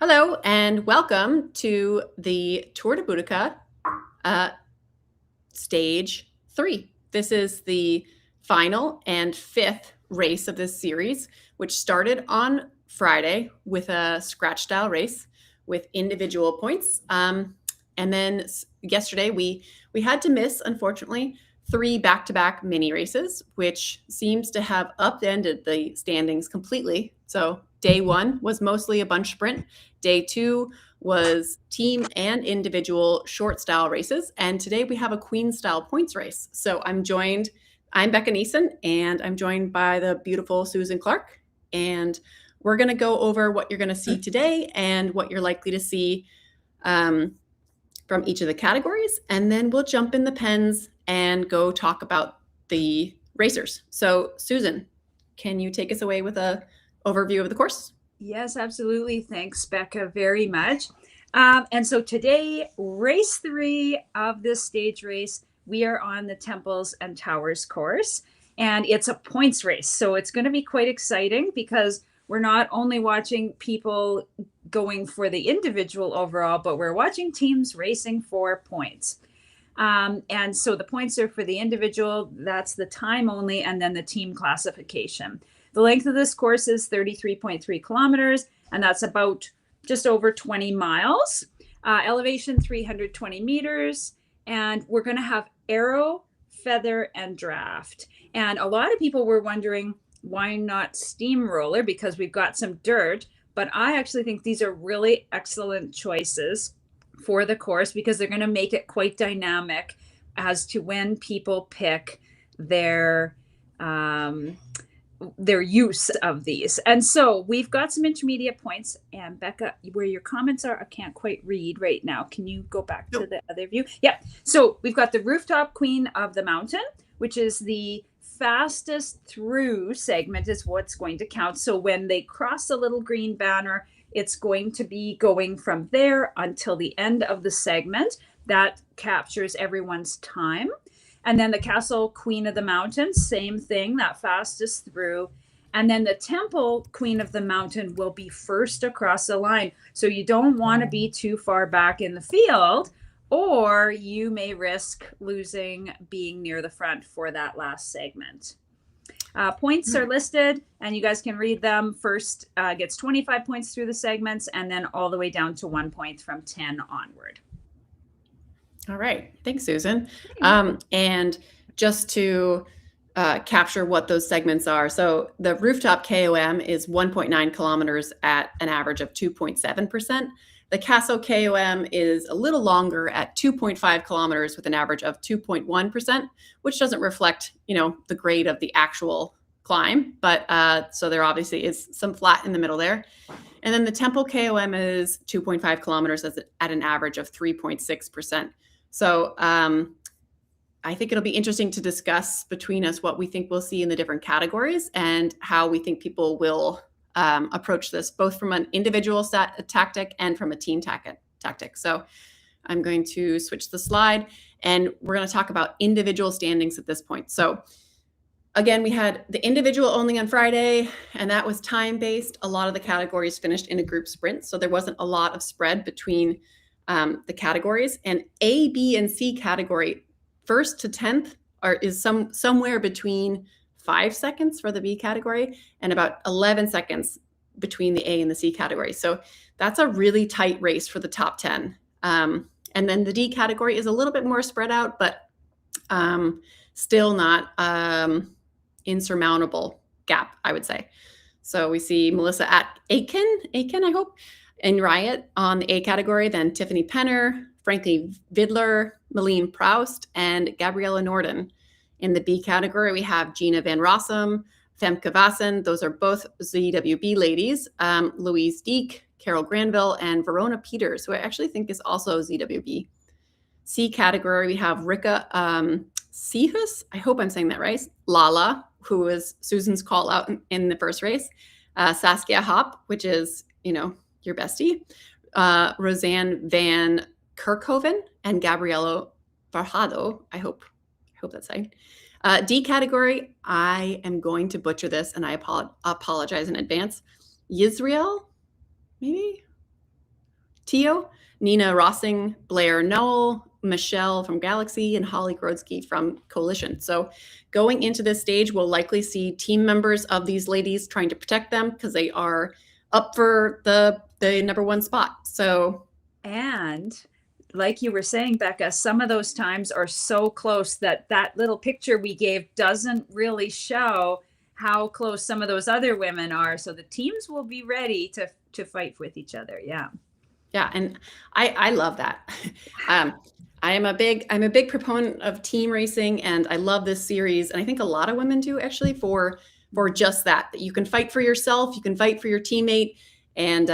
Hello and welcome to the Tour de Boudicca uh, Stage 3. This is the final and fifth race of this series, which started on Friday with a scratch style race with individual points. And then yesterday we had to miss, unfortunately, 3 back-to-back mini races, which seems to have upended the standings completely. So day 1 was mostly a bunch sprint. Day 2 was team and individual short style races. And today we have a queen style points race. So I'm Becca Neeson, and I'm joined by the beautiful Susan Clark. And we're going to go over what you're going to see today and what you're likely to see from each of the categories. And then we'll jump in the pens and go talk about the racers. So Susan, can you take us away with an overview of the course? Yes, absolutely. Thanks, Becca, very much. And so today, race 3 of this stage race, we are on the Temples and Towers course, and it's a points race. So it's going to be quite exciting because we're not only watching people going for the individual overall, but we're watching teams racing for points. And so the points are for the individual, that's the time only, and then the team classification. The length of this course is 33.3 kilometers, and that's about just over 20 miles. Elevation 320 meters, and we're going to have arrow, feather, and draft. And a lot of people were wondering why not steamroller, because we've got some dirt, but I actually think these are really excellent choices for the course because they're going to make it quite dynamic as to when people pick their use of these. And so we've got some intermediate points. And Becca, where your comments are, I can't quite read right now. Can you go back to the other view? Yeah. So we've got the Rooftop Queen of the Mountain, which is the fastest through segment is what's going to count. So when they cross the little green banner, it's going to be going from there until the end of the segment. That captures everyone's time. And then the Castle Queen of the Mountain, same thing, that fastest through. And then the Temple Queen of the Mountain will be first across the line. So you don't want to be too far back in the field, or you may risk losing being near the front for that last segment. Points are listed, and you guys can read them. First gets 25 points through the segments, and then all the way down to 1 point from 10 onward. All right. Thanks, Susan. And just to capture what those segments are. So the Rooftop KOM is 1.9 kilometers at an average of 2.7%. The Castle KOM is a little longer at 2.5 kilometers with an average of 2.1%, which doesn't reflect, the grade of the actual climb. But so there obviously is some flat in the middle there. And then the Temple KOM is 2.5 kilometers at an average of 3.6%. So I think it'll be interesting to discuss between us what we think we'll see in the different categories and how we think people will approach this, both from an individual tactic and from a team tactic. So I'm going to switch the slide, and we're going to talk about individual standings at this point. So again, we had the individual only on Friday, and that was time-based. A lot of the categories finished in a group sprint, so there wasn't a lot of spread between the categories. And A, B, and C category, 1st to 10th, is somewhere between 5 seconds for the B category and about 11 seconds between the A and the C category. So that's a really tight race for the top 10. And then the D category is a little bit more spread out, but still not insurmountable gap, I would say. So we see Melissa at Aiken, I hope, and Riot on the A category, then Tiffany Penner, Frankie Vidler, Malene Proust, and Gabriella Norden. In the B category, we have Gina Van Rossum, Femke Vassen. Those are both ZWB ladies. Louise Deek, Carol Granville, and Verona Peters, who I actually think is also ZWB. C category, we have Rika Sihus, I hope I'm saying that right, Lala, who was Susan's call out in the first race, Saskia Hop, which is, your bestie, Roseanne Van Kerkhoven, and Gabriela Farhado. I hope that's right. D category, I am going to butcher this, and I apologize in advance. Yisrael, maybe? Teo, Nina Rossing, Blair Noel, Michelle from Galaxy, and Holly Grodzki from Coalition. So going into this stage, we'll likely see team members of these ladies trying to protect them because they are up for the number one spot. So, and like you were saying, Becca, some of those times are so close that that little picture we gave doesn't really show how close some of those other women are. So the teams will be ready to fight with each other. Yeah. Yeah, and I love that. I'm a big proponent of team racing, and I love this series. And I think a lot of women do actually for just that you can fight for yourself, you can fight for your teammate, and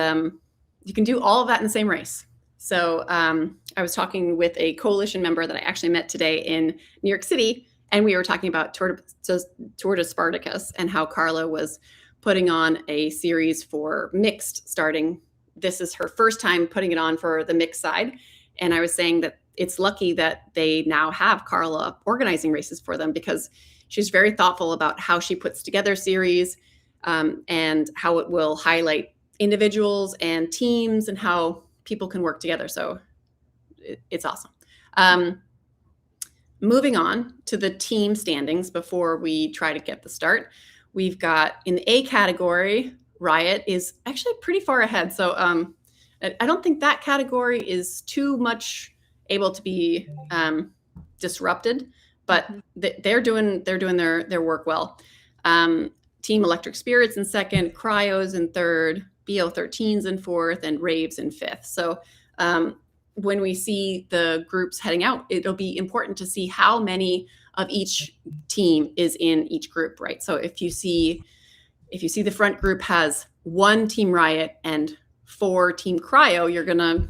you can do all of that in the same race. So I was talking with a coalition member that I actually met today in New York City, and we were talking about Tour de Spartacus and how Carla was putting on a series for mixed starting. This is her first time putting it on for the mixed side. And I was saying that it's lucky that they now have Carla organizing races for them because she's very thoughtful about how she puts together series and how it will highlight individuals and teams and how people can work together. So it's awesome. Moving on to the team standings before we try to get the start. We've got in the A category, Riot is actually pretty far ahead. So I don't think that category is too much able to be disrupted, but they're doing their work well. Team Electric Spirits in second, Cryos in third, BO13's in fourth, and Raves in fifth. So when we see the groups heading out, it'll be important to see how many of each team is in each group, right? So if you see the front group has 1 Team Riot and 4 Team Cryo, you're gonna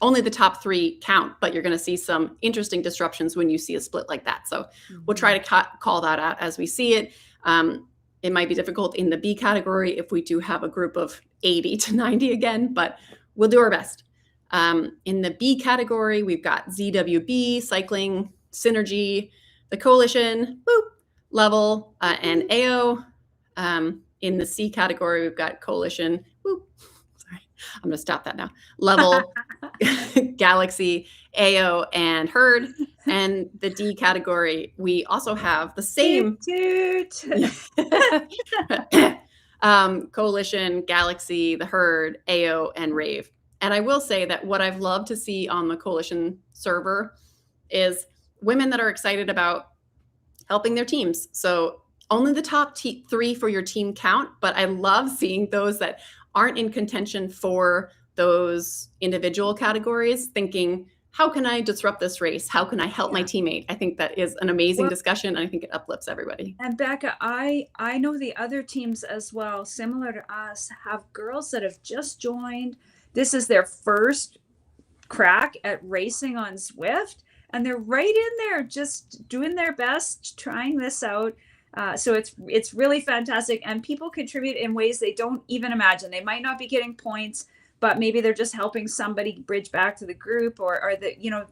only the top 3 count, but you're gonna see some interesting disruptions when you see a split like that. So we'll try to call that out as we see it. It might be difficult in the B category if we do have a group of 80 to 90 again, but we'll do our best. In the B category, we've got ZWB, Cycling, Synergy, the Coalition, Level, and AO. In the C category, we've got Coalition, sorry, I'm going to stop that now. Level, Galaxy, AO, and Herd. And the D category, we also have the same Coalition, Galaxy, the Herd, AO, and Rave. And I will say that what I've loved to see on the Coalition server is women that are excited about helping their teams. So only the top 3 for your team count, but I love seeing those that aren't in contention for those individual categories thinking, how can I disrupt this race? How can I help my teammate? I think that is an amazing discussion. And I think it uplifts everybody. And Becca, I know the other teams as well, similar to us, have girls that have just joined. This is their first crack at racing on Zwift, and they're right in there just doing their best, trying this out. So it's really fantastic, and people contribute in ways they don't even imagine. They might not be getting points, but maybe they're just helping somebody bridge back to the group, or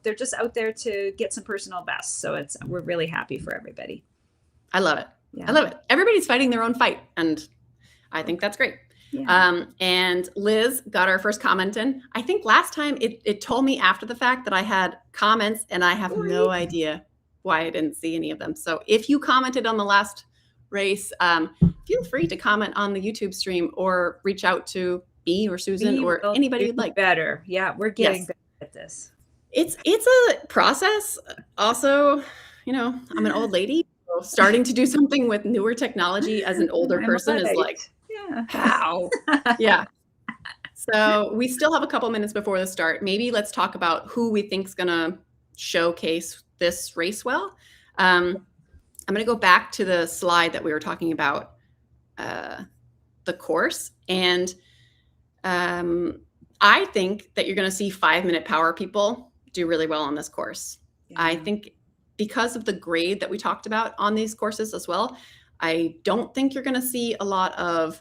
they're just out there to get some personal best. So we're really happy for everybody. I love it. Yeah. I love it. Everybody's fighting their own fight, and I think that's great. Yeah. And Liz got our first comment in. I think last time it told me after the fact that I had comments, and I have no idea why I didn't see any of them. So if you commented on the last race, feel free to comment on the YouTube stream or reach out to me or Susan or anybody you'd like. Better. Yeah, we're getting better at this. It's a process. Also, I'm an old lady, so starting to do something with newer technology as an older person is like, how? Yeah. So we still have a couple minutes before the start. Maybe let's talk about who we think is going to showcase this race well. I'm going to go back to the slide that we were talking about, the course. And I think that you're going to see 5-minute power people do really well on this course. Yeah. I think because of the grade that we talked about on these courses as well, I don't think you're going to see a lot of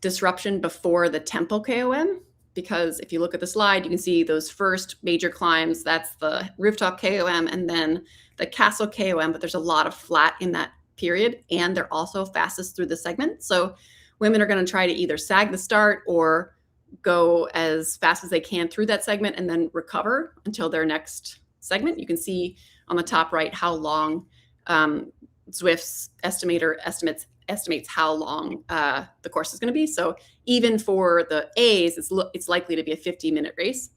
disruption before the tempo KOM, because if you look at the slide, you can see those first major climbs. That's the rooftop KOM and then the castle KOM, but there's a lot of flat in that period, and they're also fastest through the segment. So women are going to try to either sag the start or go as fast as they can through that segment and then recover until their next segment. You can see on the top right how long Zwift's estimator estimates how long the course is going to be. So even for the A's, it's likely to be a 50-minute race.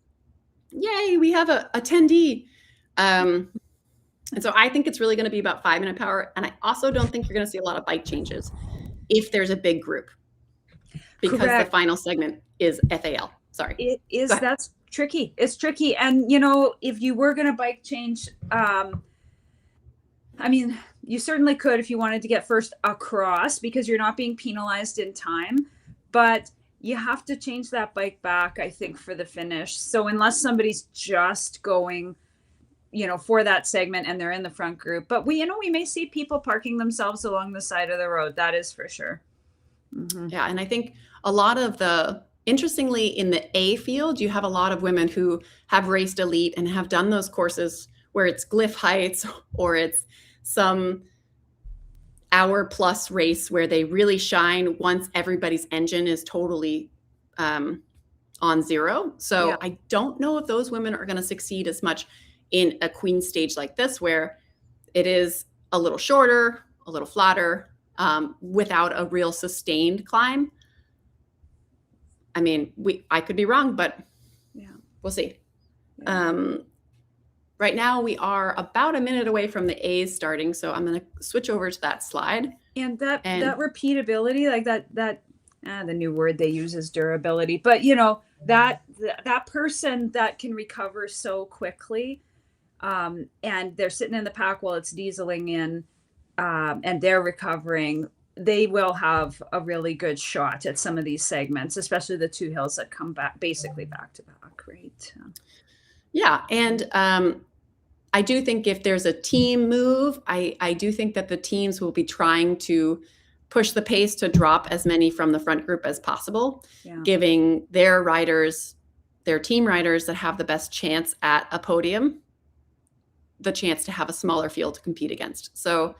Yay, we have a 10D. And so I think it's really going to be about 5-minute power. And I also don't think you're going to see a lot of bike changes if there's a big group, because Correct. the final segment is FAL. Sorry. It is. That's tricky. It's tricky. And, you know, if you were going to bike change, I mean, you certainly could if you wanted to get first across, because you're not being penalized in time. But you have to change that bike back, I think, for the finish. So unless somebody's just going, you know, for that segment and they're in the front group, but we may see people parking themselves along the side of the road. That is for sure. Mm-hmm. Yeah. And I think a lot of interestingly, in the A field, you have a lot of women who have raced elite and have done those courses where it's Glyph Heights or it's some hour-plus race where they really shine once everybody's engine is totally on zero. So yeah. I don't know if those women are going to succeed as much in a queen stage like this, where it is a little shorter, a little flatter, without a real sustained climb. I mean, I could be wrong, but yeah, we'll see. Yeah. Right now we are about a minute away from the A's starting, so I'm going to switch over to that slide. And that repeatability, like that the new word they use is durability, but you know, that person that can recover so quickly, and they're sitting in the pack while it's dieseling in, and they're recovering, they will have a really good shot at some of these segments, especially the two hills that come back basically back to back, right? Yeah. And I do think if there's a team move, I do think that the teams will be trying to push the pace to drop as many from the front group as possible, giving their riders, their team riders that have the best chance at a podium, the chance to have a smaller field to compete against. So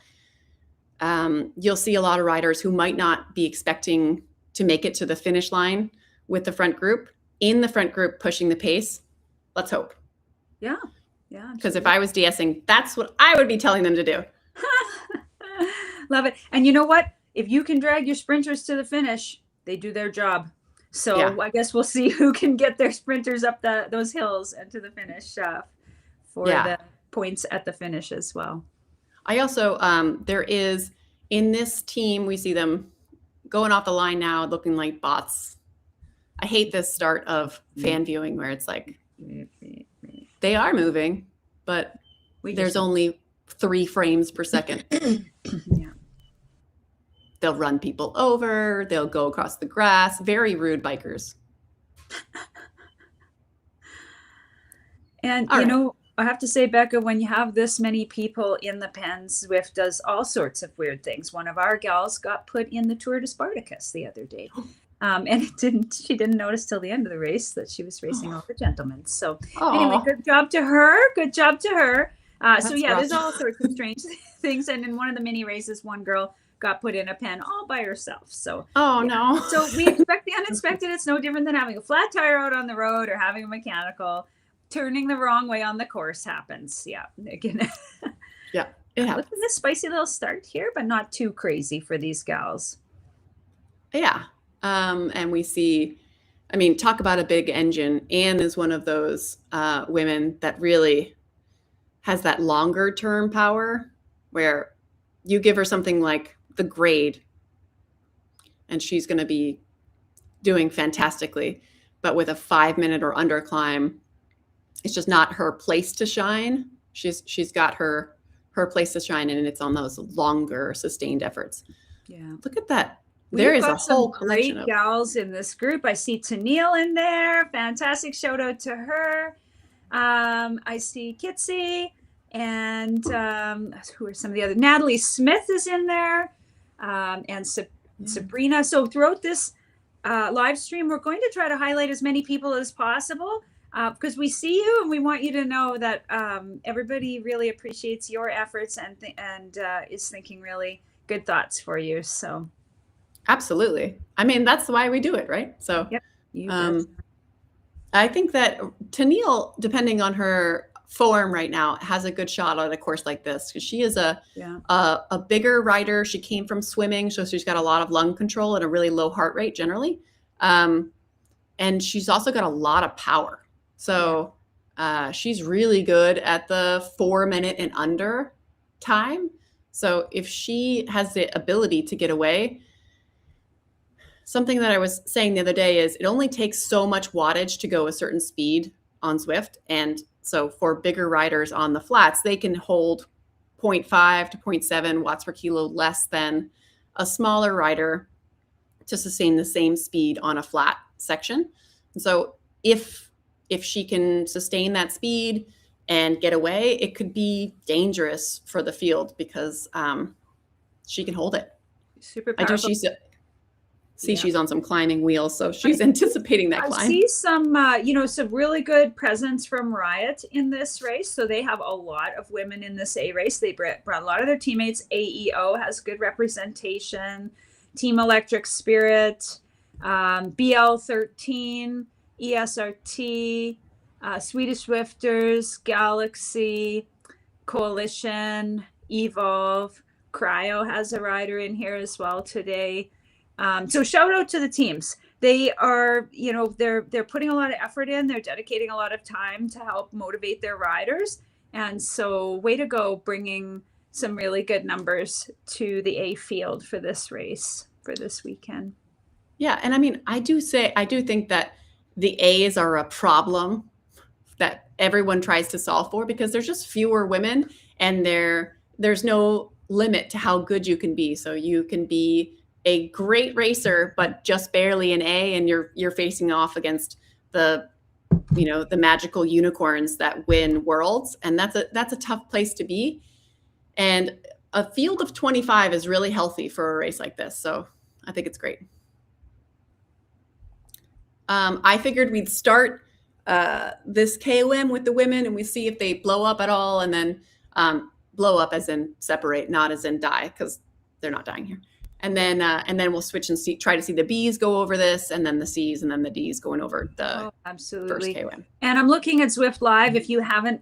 you'll see a lot of riders who might not be expecting to make it to the finish line with the front group, in the front group pushing the pace. Let's hope. Yeah. Yeah. Because if I was DSing, that's what I would be telling them to do. Love it. And you know what? If you can drag your sprinters to the finish, they do their job. So yeah. I guess we'll see who can get their sprinters up those hills and to the finish for the points at the finish as well. I also, there is, in this team, we see them going off the line now, looking like bots. I hate this start of fan viewing where it's like, they are moving, but there's only 3 frames per second. Yeah. They'll run people over. They'll go across the grass. Very rude bikers. And, you know, I have to say, Becca, when you have this many people in the pen, Zwift does all sorts of weird things. One of our gals got put in the Tour de Spartacus the other day. And she didn't notice till the end of the race that she was racing all the gentlemen. So anyway, good job to her. Good job to her. So yeah, there's all sorts of strange things. And in one of the mini races, one girl got put in a pen all by herself. So no. So we expect the unexpected. It's no different than having a flat tire out on the road or having a mechanical. Turning the wrong way on the course happens. Yeah. Again. Yeah. It happens. Look at this spicy little start here, but not too crazy for these gals. Yeah. And we see, I mean, talk about a big engine. Anne is one of those women that really has that longer term power where you give her something like the grade and she's going to be doing fantastically. But with a 5-minute or under climb, it's just not her place to shine. She's got her place to shine, and it's on those longer sustained efforts. Yeah. Look at that. There is a whole collection of great gals in this group. I see Tennille in there. Fantastic shout out to her. I see Kitsy and who are some of the other? Natalie Smith is in there, and Sabrina. So throughout this live stream, we're going to try to highlight as many people as possible because we see you and we want you to know that everybody really appreciates your efforts and is thinking really good thoughts for you. So. Absolutely. I mean, that's why we do it, right? So You bet. I think that Tennille, depending on her form right now, has a good shot at a course like this because she is Yeah. a bigger rider. She came from swimming, so she's got a lot of lung control and a really low heart rate generally. And she's also got a lot of power. So she's really good at the 4 minute and under time. So if she has the ability to get away, something that I was saying the other day is it only takes so much wattage to go a certain speed on Zwift. And so for bigger riders on the flats, they can hold 0.5 to 0.7 watts per kilo less than a smaller rider to sustain the same speed on a flat section. And so if she can sustain that speed and get away, it could be dangerous for the field because she can hold it. Super powerful. She's on some climbing wheels, so she's anticipating that climb. I see some, some really good presence from Riot in this race. So they have a lot of women in this A race. They brought a lot of their teammates. AEO has good representation. Team Electric Spirit, BL13, ESRT, Swedish Swifters, Galaxy, Coalition, Evolve. Cryo has a rider in here as well today. So shout out to the teams. They are, they're putting a lot of effort in. They're dedicating a lot of time to help motivate their riders. And so way to go, bringing some really good numbers to the A field for this race for this weekend. Yeah. And I mean, I do think that the A's are a problem that everyone tries to solve for because there's just fewer women and there's no limit to how good you can be. So you can be a great racer, but just barely an A, and you're facing off against the magical unicorns that win worlds. And that's a tough place to be. And a field of 25 is really healthy for a race like this. So I think it's great. I figured we'd start this KOM with the women and we see if they blow up at all, and then blow up as in separate, not as in die, because they're not dying here. And then we'll switch and try to see the B's go over this, and then the C's, and then the D's going over the absolutely. first KOM. And I'm looking at Zwift Live. If you haven't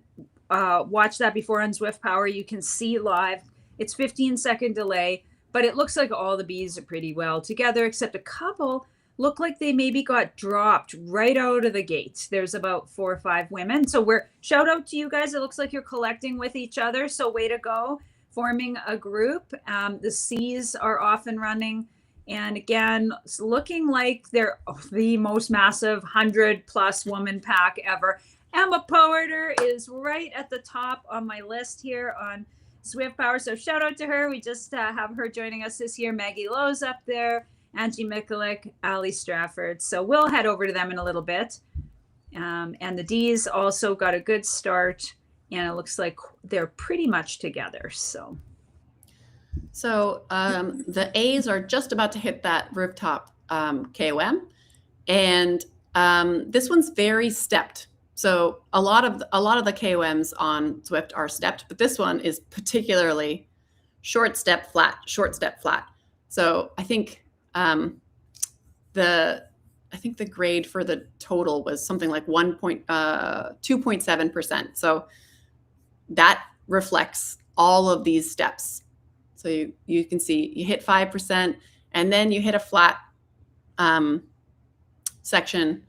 watched that before on Zwift Power, you can see live. It's 15-second delay, but it looks like all the B's are pretty well together, except a couple look like they maybe got dropped right out of the gate. There's about 4 or 5 women. So shout out to you guys. It looks like you're collecting with each other. So way to go, forming a group. The C's are off and running. And again, it's looking like they're the most massive 100+ woman pack ever. Emma Poerter is right at the top on my list here on Zwift Power. So shout out to her. We just have her joining us this year. Maggie Lowe's up there. Angie Mikulik, Ali Strafford. So we'll head over to them in a little bit. And the D's also got a good start, and it looks like they're pretty much together. So the A's are just about to hit that rooftop KOM, and this one's very stepped. So a lot of the KOMs on Zwift are stepped, but this one is particularly short step flat. So I think the grade for the total was something like 2.7%. So that reflects all of these steps. So you can see you hit 5%, and then you hit a flat section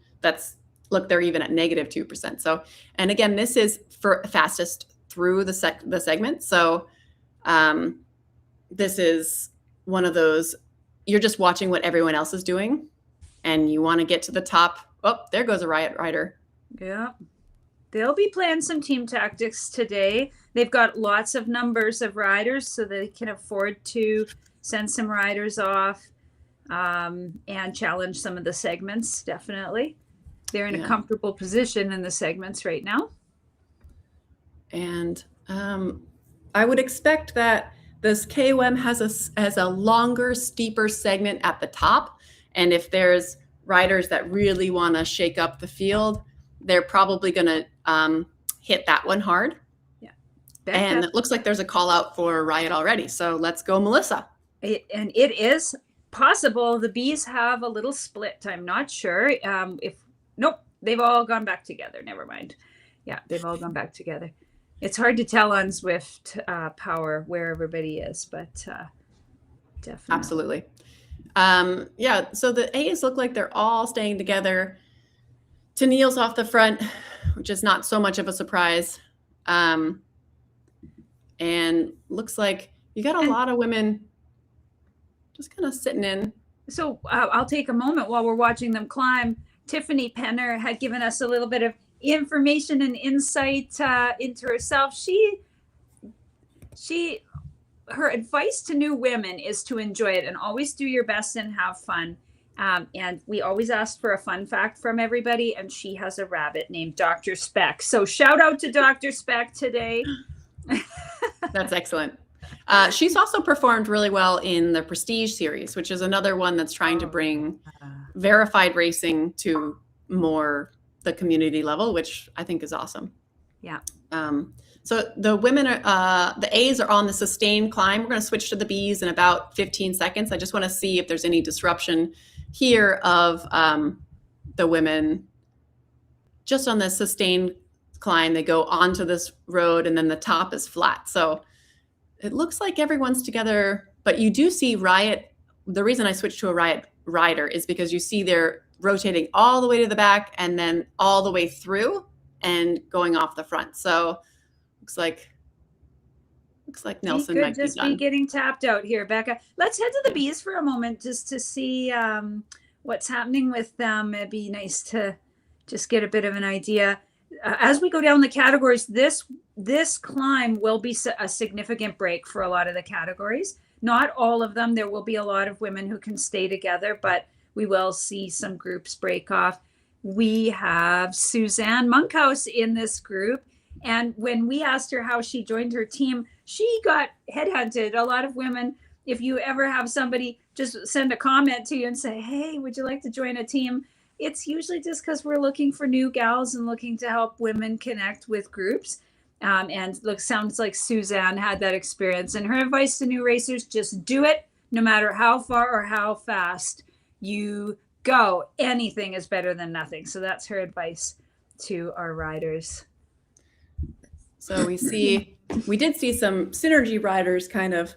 they're even at -2%. So, and again, this is for fastest through the segment. So this is one of those, you're just watching what everyone else is doing and you want to get to the top. Oh, there goes a Riot rider. Yeah. They'll be playing some team tactics today. They've got lots of numbers of riders, so they can afford to send some riders off and challenge some of the segments, definitely. They're in a comfortable position in the segments right now. And I would expect that this KOM has a longer, steeper segment at the top. And if there's riders that really want to shake up the field, they're probably going to hit that one hard. Yeah. And it looks like there's a call out for Riot already. So let's go, Melissa. It is possible the Bs have a little split. I'm not sure. Nope, they've all gone back together. Never mind. Yeah, they've all gone back together. It's hard to tell on Zwift Power where everybody is, but definitely. Absolutely. Yeah, so the A's look like they're all staying together. Tennille's off the front, which is not so much of a surprise. And looks like you got a lot of women just kind of sitting in. So I'll take a moment while we're watching them climb. Tiffany Penner had given us a little bit of information and insight into herself. Her advice to new women is to enjoy it and always do your best and have fun. And we always ask for a fun fact from everybody, and she has a rabbit named Dr. Speck. So shout out to Dr. Speck today. That's excellent. She's also performed really well in the Prestige series, which is another one that's trying to bring verified racing to more the community level, which I think is awesome. Yeah. So the women, the A's are on the sustained climb. We're going to switch to the B's in about 15 seconds. I just want to see if there's any disruption here of the women just on the sustained climb. They go onto this road and then the top is flat. So it looks like everyone's together, but you do see Riot. The reason I switched to a Riot rider is because you see they're rotating all the way to the back and then all the way through and going off the front. So looks like Nelson might be just done. Be getting tapped out here, Becca. Let's head to the B's for a moment just to see what's happening with them. It'd be nice to just get a bit of an idea. As we go down the categories, this climb will be a significant break for a lot of the categories. Not all of them. There will be a lot of women who can stay together, but we will see some groups break off. We have Suzanne Monkhouse in this group. And when we asked her how she joined her team, she got headhunted. A lot of women, if you ever have somebody just send a comment to you and say, hey, would you like to join a team? It's usually just because we're looking for new gals and looking to help women connect with groups. Sounds like Suzanne had that experience. And her advice to new racers, just do it no matter how far or how fast you go. Anything is better than nothing. So that's her advice to our riders. So we did see some Synergy riders kind of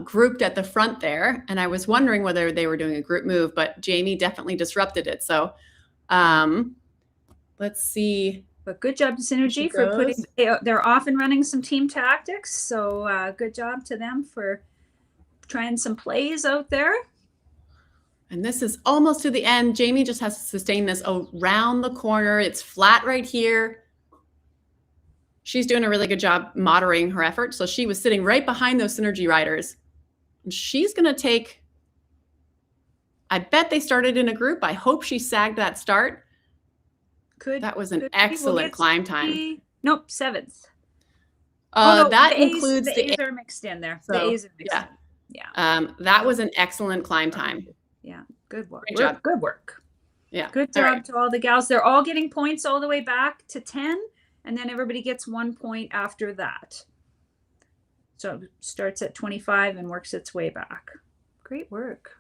grouped at the front there. And I was wondering whether they were doing a group move, but Jamie definitely disrupted it. So let's see. But good job to Synergy for putting, they're off and running some team tactics. So good job to them for trying some plays out there. And this is almost to the end. Jamie just has to sustain this around the corner. It's flat right here. She's doing a really good job moderating her effort. So she was sitting right behind those Synergy riders. And she's going to take, I bet they started in a group. I hope she sagged that start. That was an excellent climb time. Nope, 7th. That includes the A's are mixed in there. So, the A's are mixed in. Yeah. That was an excellent climb time. Yeah, good work. Great job. Good work. Yeah. Good job to all the gals. They're all getting points all the way back to 10. And then everybody gets 1 point after that. So it starts at 25 and works its way back. Great work.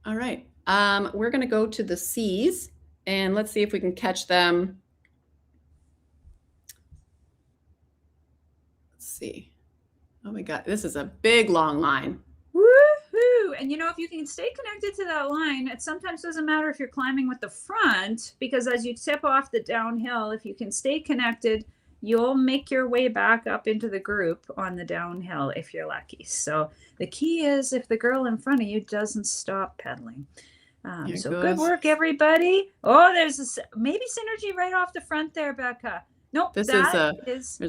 All right. We're going to go to the C's and let's see if we can catch them. Let's see. Oh my God, this is a big, long line. Woohoo! And you know, if you can stay connected to that line, it sometimes doesn't matter if you're climbing with the front, because as you tip off the downhill, if you can stay connected, you'll make your way back up into the group on the downhill if you're lucky. So the key is if the girl in front of you doesn't stop pedaling. So good work, everybody. Oh, there's maybe Synergy right off the front there, Becca. Nope, there's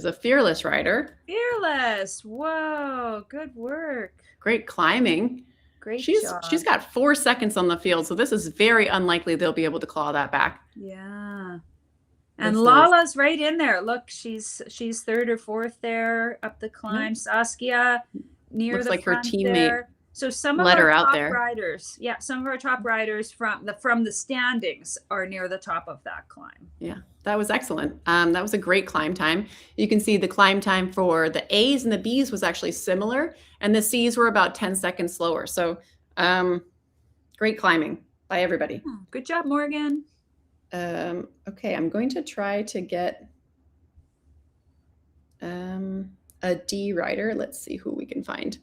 a Fearless rider. Fearless. Whoa, good work. Great climbing. Great job. She's got 4 seconds on the field, so this is very unlikely they'll be able to claw that back. Yeah. And Lala's right in there. Look, she's 3rd or 4th there up the climb. Saskia near the front her teammate there. So some of our top riders, some of our top riders from the standings are near the top of that climb. Yeah, that was excellent. That was a great climb time. You can see the climb time for the A's and the B's was actually similar, and the C's were about 10 seconds slower. So Great climbing by everybody. Good job, Morgan. Okay, I'm going to try to get a D rider. Let's see who we can find.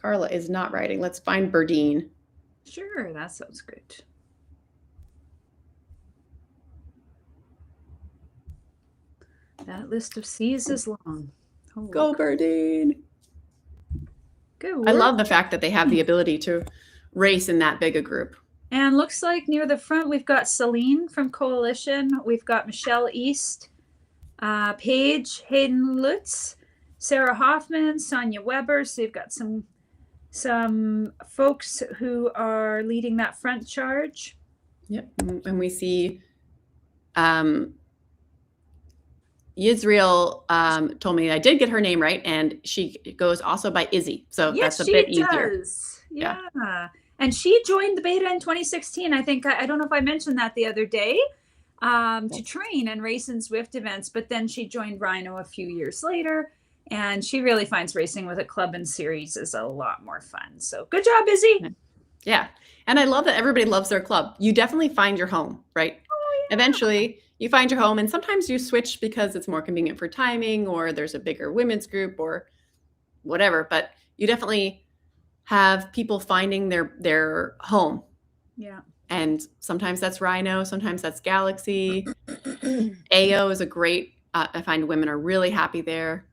Carla is not riding. Let's find Berdine. Sure, that sounds good. That list of C's is long. Go Berdine. Good work. I love the fact that they have the ability to race in that big a group. And looks like near the front, we've got Celine from Coalition. We've got Michelle East, Paige Hayden Lutz, Sarah Hoffman, Sonia Weber. So you've got some folks who are leading that front charge. Yep. And we see Yisrael told me I did get her name right, and she goes also by Izzy. So yes, that's a bit easier. Does. Yeah. And she joined the beta in 2016. I think, I don't know if I mentioned that the other day, to train and race in Zwift events, but then she joined Rhino a few years later, and she really finds racing with a club and series is a lot more fun. So good job, Izzy. Yeah. And I love that everybody loves their club. You definitely find your home, right? Oh, yeah. Eventually you find your home, and sometimes you switch because it's more convenient for timing, or there's a bigger women's group or whatever, but you definitely have people finding their home. Yeah. And sometimes that's Rhino, sometimes that's Galaxy. AO is a great, I find women are really happy there.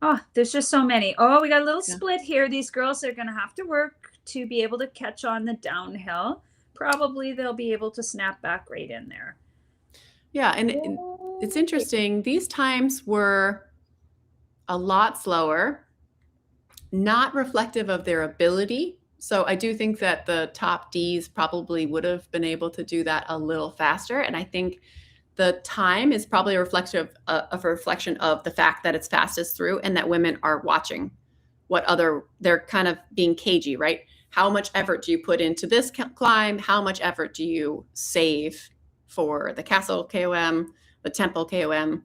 Oh, there's just so many. Oh, we got a little split here. These girls are going to have to work to be able to catch on the downhill. Probably they'll be able to snap back right in there. Yeah, and it's interesting. These times were a lot slower, not reflective of their ability. So I do think that the top Ds probably would have been able to do that a little faster. And I think the time is probably a reflection of the fact that it's fastest through, and that women are watching they're kind of being cagey, right? How much effort do you put into this climb? How much effort do you save for the Castle KOM, the Temple KOM?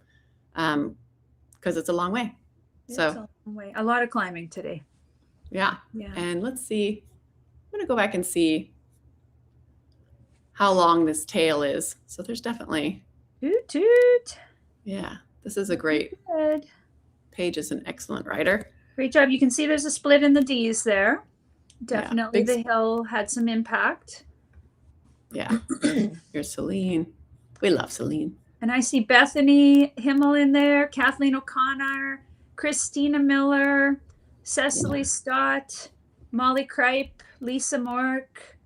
Because it's a long way. It's a long way. A lot of climbing today. Yeah. And let's see. I'm going to go back and see how long this tail is. So there's definitely. Toot toot. Yeah. This is a great. Good. Paige is an excellent rider. Great job. You can see there's a split in the Ds there. Definitely the hill had some impact. Yeah. Here's Celine. We love Celine. And I see Bethany Himmel in there, Kathleen O'Connor, Christina Miller, Cecily Stott, Molly Kripe, Lisa Mork,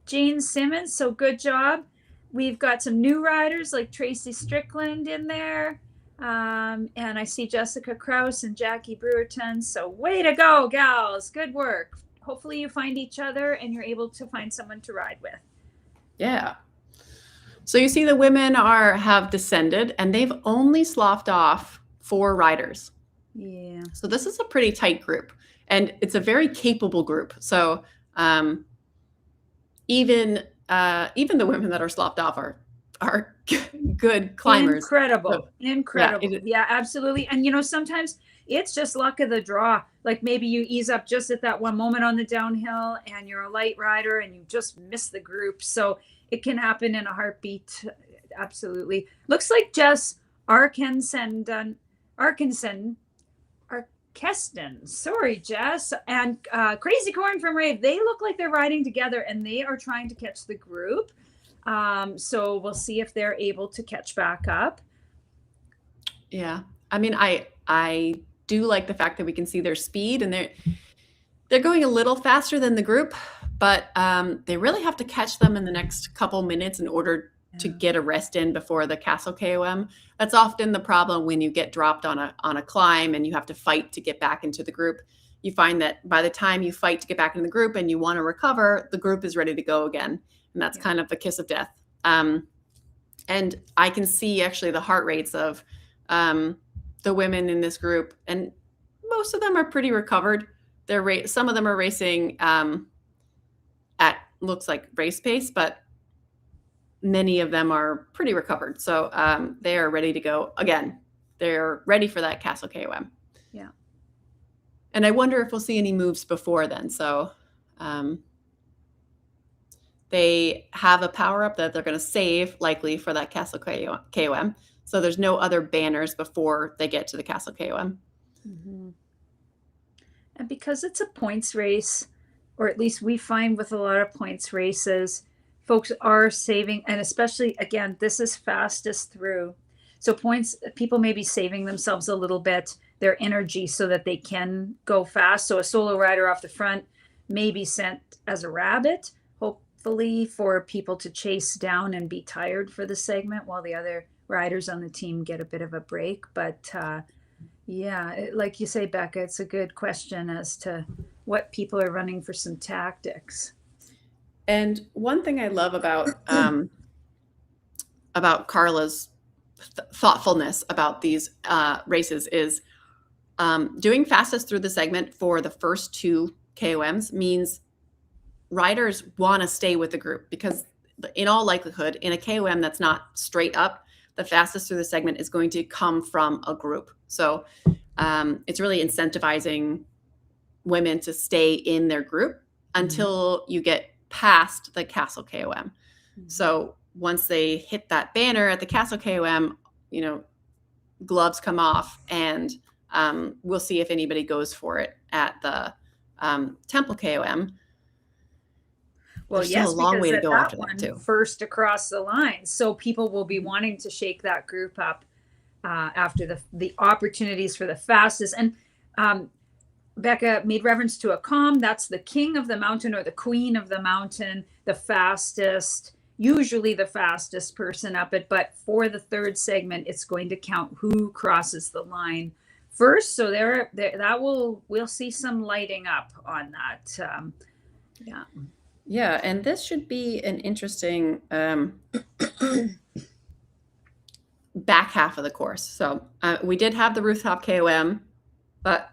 Jane Simmons. So good job. We've got some new riders like Tracy Strickland in there. And I see Jessica Krause and Jackie Brewerton. So way to go, gals. Good work. Hopefully you find each other and you're able to find someone to ride with. Yeah. So you see the women have descended, and they've only sloughed off 4 riders. Yeah. So this is a pretty tight group, and it's a very capable group. So even the women that are sloughed off are good climbers. Incredible. So, incredible. Yeah, absolutely. And sometimes it's just luck of the draw. Like maybe you ease up just at that one moment on the downhill, and you're a light rider and you just miss the group. So it can happen in a heartbeat. Absolutely. Looks like Jess Arkenson. Sorry, Jess. And Crazy Corn from Rave. They look like they're riding together, and they are trying to catch the group. So we'll see if they're able to catch back up. Yeah. I mean, I do like the fact that we can see their speed, and they're going a little faster than the group, but they really have to catch them in the next couple minutes in order to get a rest in before the Castle KOM. That's often the problem when you get dropped on a climb and you have to fight to get back into the group. You find that by the time you fight to get back into the group and you want to recover, the group is ready to go again. And that's kind of the kiss of death. And I can see actually the heart rates of the women in this group, and most of them are pretty recovered. Some of them are racing at looks like race pace, but many of them are pretty recovered. So they are ready to go again. They're ready for that Castle KOM. Yeah. And I wonder if we'll see any moves before then. So they have a power up that they're going to save likely for that Castle KOM. So there's no other banners before they get to the Castle KOM. Mm-hmm. And because it's a points race, or at least we find with a lot of points races, folks are saving, and especially, again, this is fastest through. So points, people may be saving themselves a little bit, their energy, so that they can go fast. So a solo rider off the front may be sent as a rabbit, hopefully for people to chase down and be tired for the segment while the other riders on the team get a bit of a break. But yeah, like you say, Becca, it's a good question as to what people are running for some tactics. And one thing I love about Carla's thoughtfulness about these races is doing fastest through the segment for the first 2 KOMs means riders want to stay with the group, because in all likelihood, in a KOM that's not straight up, the fastest through the segment is going to come from a group. So it's really incentivizing women to stay in their group until you get past the Castle KOM. Mm-hmm. So once they hit that banner at the Castle KOM, gloves come off, and we'll see if anybody goes for it at the Temple KOM. Well, there's still a long way to go after that too. First across the line, so people will be wanting to shake that group up after the opportunities for the fastest. And Becca made reference to a calm. That's the king of the mountain or the queen of the mountain, the fastest, usually the fastest person up it. But for the third segment, it's going to count who crosses the line first. So we'll see some lighting up on that. Yeah. Yeah, and this should be an interesting back half of the course. So we did have the rooftop KOM, but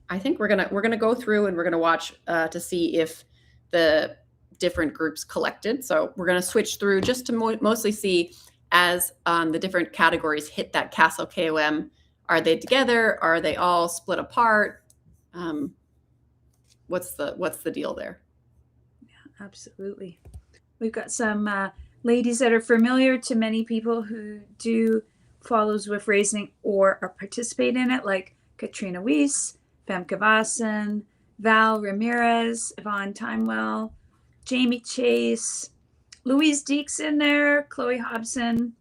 I think we're gonna go through and we're gonna watch to see if the different groups collected. So we're gonna switch through just to mostly see as the different categories hit that Castle KOM. Are they together? Are they all split apart? What's the deal there? Absolutely. We've got some ladies that are familiar to many people who do follow Zwift Racing or participate in it, like Katrina Weiss, Femke Vassen, Val Ramirez, Yvonne Timewell, Jamie Chase, Louise Deeks in there, Chloe Hobson.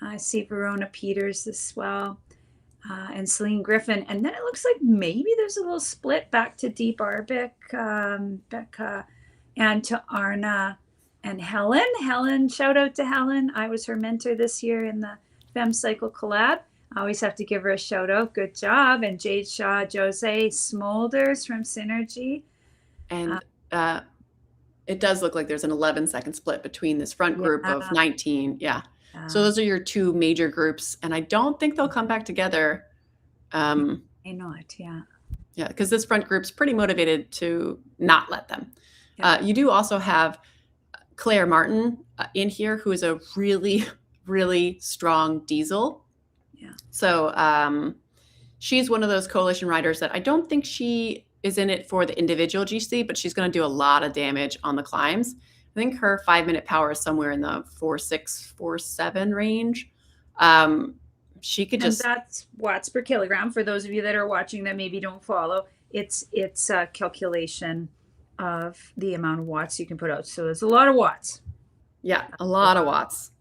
I see Verona Peters as well, and Celine Griffin. And then it looks like maybe there's a little split back to Dee Barbic, Becca, and to Arna and Helen. Helen, shout out to Helen. I was her mentor this year in the Fem Cycle Collab. I always have to give her a shout out. Good job. And Jade Shaw, Jose Smolders from Synergy. And it does look like there's an 11-second split between this front group of 19. Yeah. So those are your 2 major groups. And I don't think they'll come back together. May not, yeah. Yeah, because this front group's pretty motivated to not let them. You do also have Claire Martin in here, who is a really, really strong diesel. Yeah. So she's one of those coalition riders that I don't think she is in it for the individual GC, but she's going to do a lot of damage on the climbs. I think her 5-minute power is somewhere in the 4.6, 4.7 range. She could just. And that's watts per kilogram. For those of you that are watching that maybe don't follow, it's a calculation of the amount of watts you can put out. So it's a lot of watts. Yeah, a lot of watts.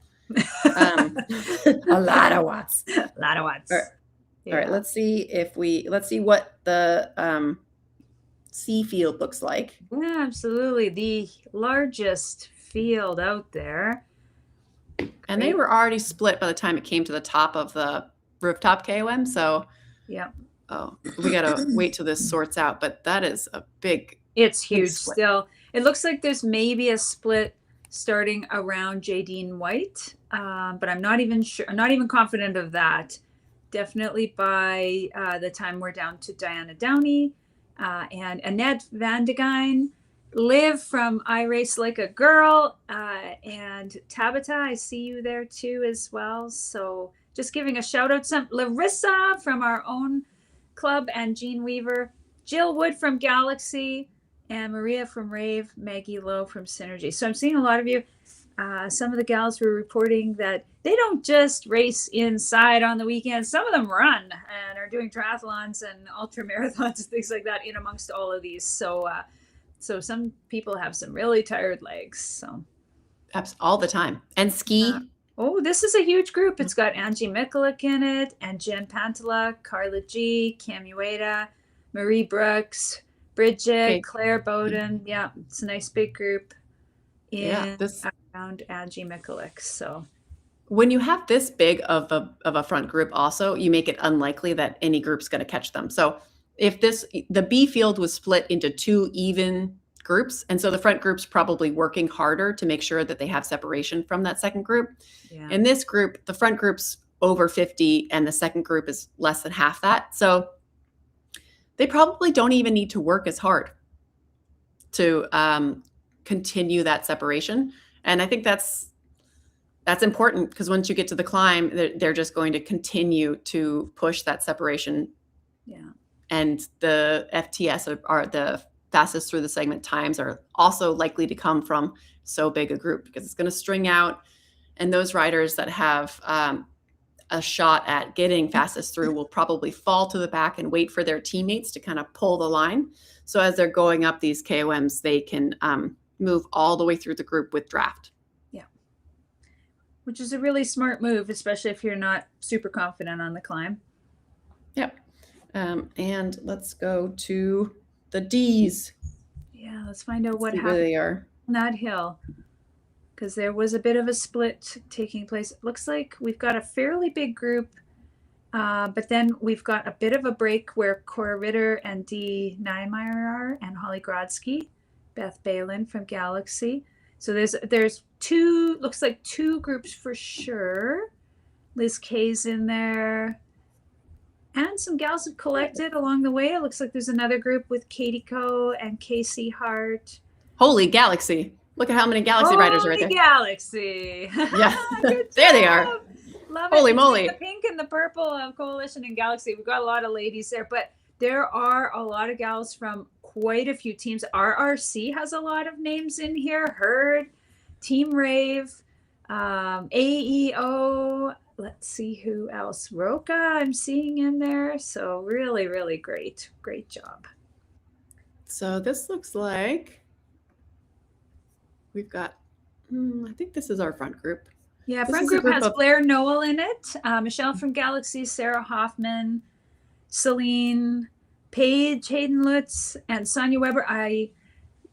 A lot of watts. A lot of watts. All right, yeah. All right, let's see what the C field looks like. Yeah, absolutely. The largest field out there. And they were already split by the time it came to the top of the rooftop KOM. So yeah. Oh, we got to wait till this sorts out. But that is a big. It's huge still. It looks like there's maybe a split starting around Jadine White. But I'm not even sure. I'm not even confident of that. Definitely by the time we're down to Diana Downey and Annette Van de Geyn. Liv from I Race Like a Girl, and Tabitha, I see you there too as well. So just giving a shout out to Larissa from our own club and Jean Weaver. Jill Wood from Galaxy, and Maria from Rave, Maggie Lowe from Synergy. So I'm seeing a lot of you. Some of the gals were reporting that they don't just race inside on the weekends. Some of them run and are doing triathlons and ultra marathons and things like that in amongst all of these. So some people have some really tired legs. So all the time. And ski. Oh, this is a huge group. It's got Angie Mikulik in it, and Jen Pantala, Carla G, Cam Ueda, Marie Brooks, Bridget, Claire Bowden. Yeah, it's a nice big group around Angie Mikulik. So when you have this big of a front group also, you make it unlikely that any group's going to catch them. So if the B field was split into 2 even groups, and so the front group's probably working harder to make sure that they have separation from that second group. Yeah. In this group, the front group's over 50 and the second group is less than half that. So they probably don't even need to work as hard to continue that separation. And I think that's important, because once you get to the climb, they're just going to continue to push that separation. Yeah. And the FTS are the fastest through the segment times are also likely to come from so big a group, because it's going to string out. And those riders that have a shot at getting fastest through will probably fall to the back and wait for their teammates to kind of pull the line. So as they're going up these KOMs, they can move all the way through the group with draft. Yeah. Which is a really smart move, especially if you're not super confident on the climb. Yep. And let's go to the D's. Yeah, let's find out what happened where they are on that hill, because there was a bit of a split taking place. It looks like we've got a fairly big group, but then we've got a bit of a break where Cora Ritter and Dee Niemeyer are, and Holly Grodsky, Beth Balin from Galaxy. So there's looks like 2 groups for sure. Liz Kay's in there. And some gals have collected along the way. It looks like there's another group with Katie Coe and Casey Hart. Holy Galaxy. Look at how many Galaxy riders are right there. Galaxy. Yeah. There they are. Love Holy it. moly. The pink and the purple of Coalition and Galaxy. We've got a lot of ladies there, but there are a lot of gals from quite a few teams. RRC has a lot of names in here. Herd, Team Rave, AEO. Let's see who else. Roca I'm seeing in there. So really, really great. Great job. So this looks like we've got, I think this is our front group. Yeah, front group has Blair Noel in it. Michelle from Galaxy, Sarah Hoffman, Celine, Paige, Hayden Lutz, and Sonia Weber.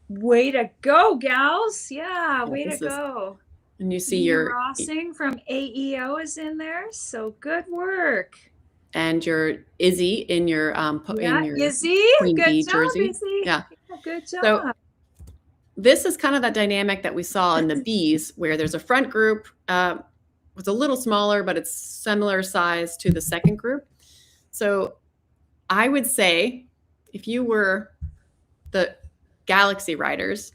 Way to go, gals. Yeah, way to go. And you see your Rossing from AEO is in there. So good work. And your Izzy in your Izzy, Queen good Bee job, jersey. Izzy. Yeah, good job. So this is kind of that dynamic that we saw in the Bees, where there's a front group, it's a little smaller, but it's similar size to the second group. So I would say, if you were the Galaxy riders,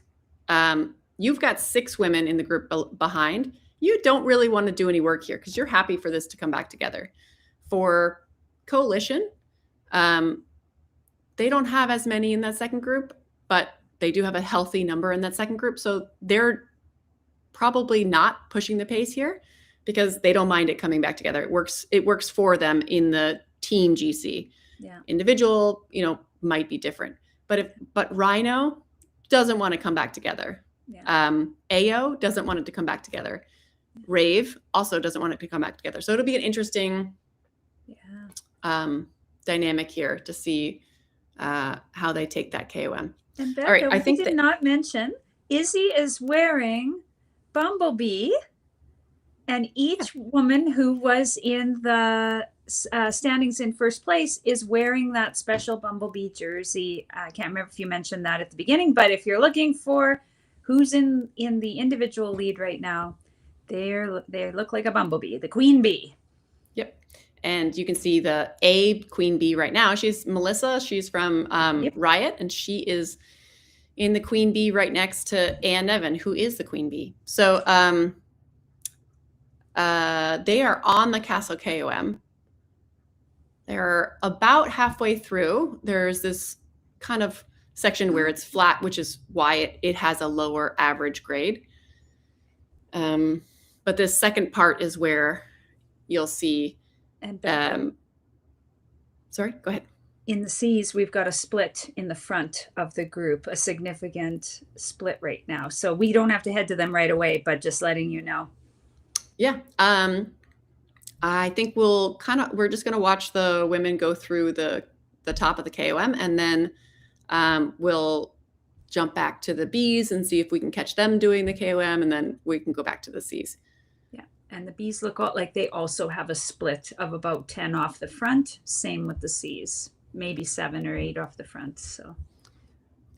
you've got 6 women in the group behind. You don't really want to do any work here, because you're happy for this to come back together. For Coalition, they don't have as many in that second group, but they do have a healthy number in that second group. So they're probably not pushing the pace here, because they don't mind it coming back together. It works for them in the team GC. Yeah. Individual, might be different. But Rhino doesn't want to come back together. Yeah. AO doesn't want it to come back together. Rave also doesn't want it to come back together. So it'll be an interesting dynamic here to see how they take that KOM. And Becca, all right, I think did not mention Izzy is wearing Bumblebee, and each woman who was in the standings in first place is wearing that special Bumblebee jersey. I can't remember if you mentioned that at the beginning, but if you're looking for who's in the individual lead right now, they look like a Bumblebee, the Queen Bee. Yep. And you can see the A Queen Bee right now. She's Melissa. She's from Riot, and she is in the Queen Bee right next to Ann Nevin, who is the Queen Bee. So they are on the Castle KOM. They're about halfway through. There's this kind of section where it's flat, which is why it has a lower average grade. But this second part is where you'll see. And sorry, go ahead. In the C's, we've got a split in the front of the group, a significant split right now. So we don't have to head to them right away, but just letting you know. Yeah. I think we're just going to watch the women go through the top of the KOM, and then we'll jump back to the B's and see if we can catch them doing the KOM, and then we can go back to the C's. Yeah. And the B's look like they also have a split of about 10 off the front. Same with the C's, maybe 7 or 8 off the front. So.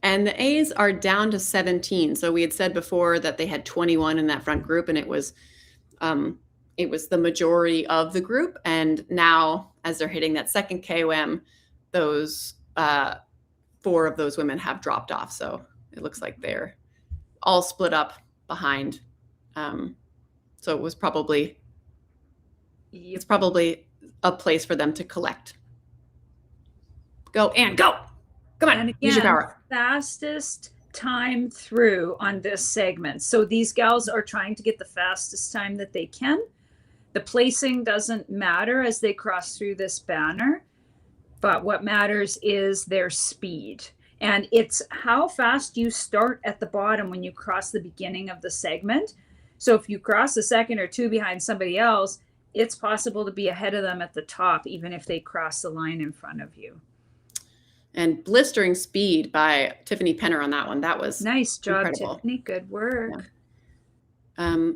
And the A's are down to 17. So we had said before that they had 21 in that front group, and it was the majority of the group. And now, as they're hitting that second KOM, those 4 of those women have dropped off. So it looks like they're all split up behind. So it was probably a place for them to collect. Go, Anne, go. Come on, and again, use your power. Fastest time through on this segment. So these gals are trying to get the fastest time that they can. The placing doesn't matter as they cross through this banner, but what matters is their speed. And it's how fast you start at the bottom when you cross the beginning of the segment. So if you cross a second or 2 behind somebody else, it's possible to be ahead of them at the top, even if they cross the line in front of you. And blistering speed by Tiffany Penner on that one. That was nice job, incredible. Tiffany. Good work. Yeah.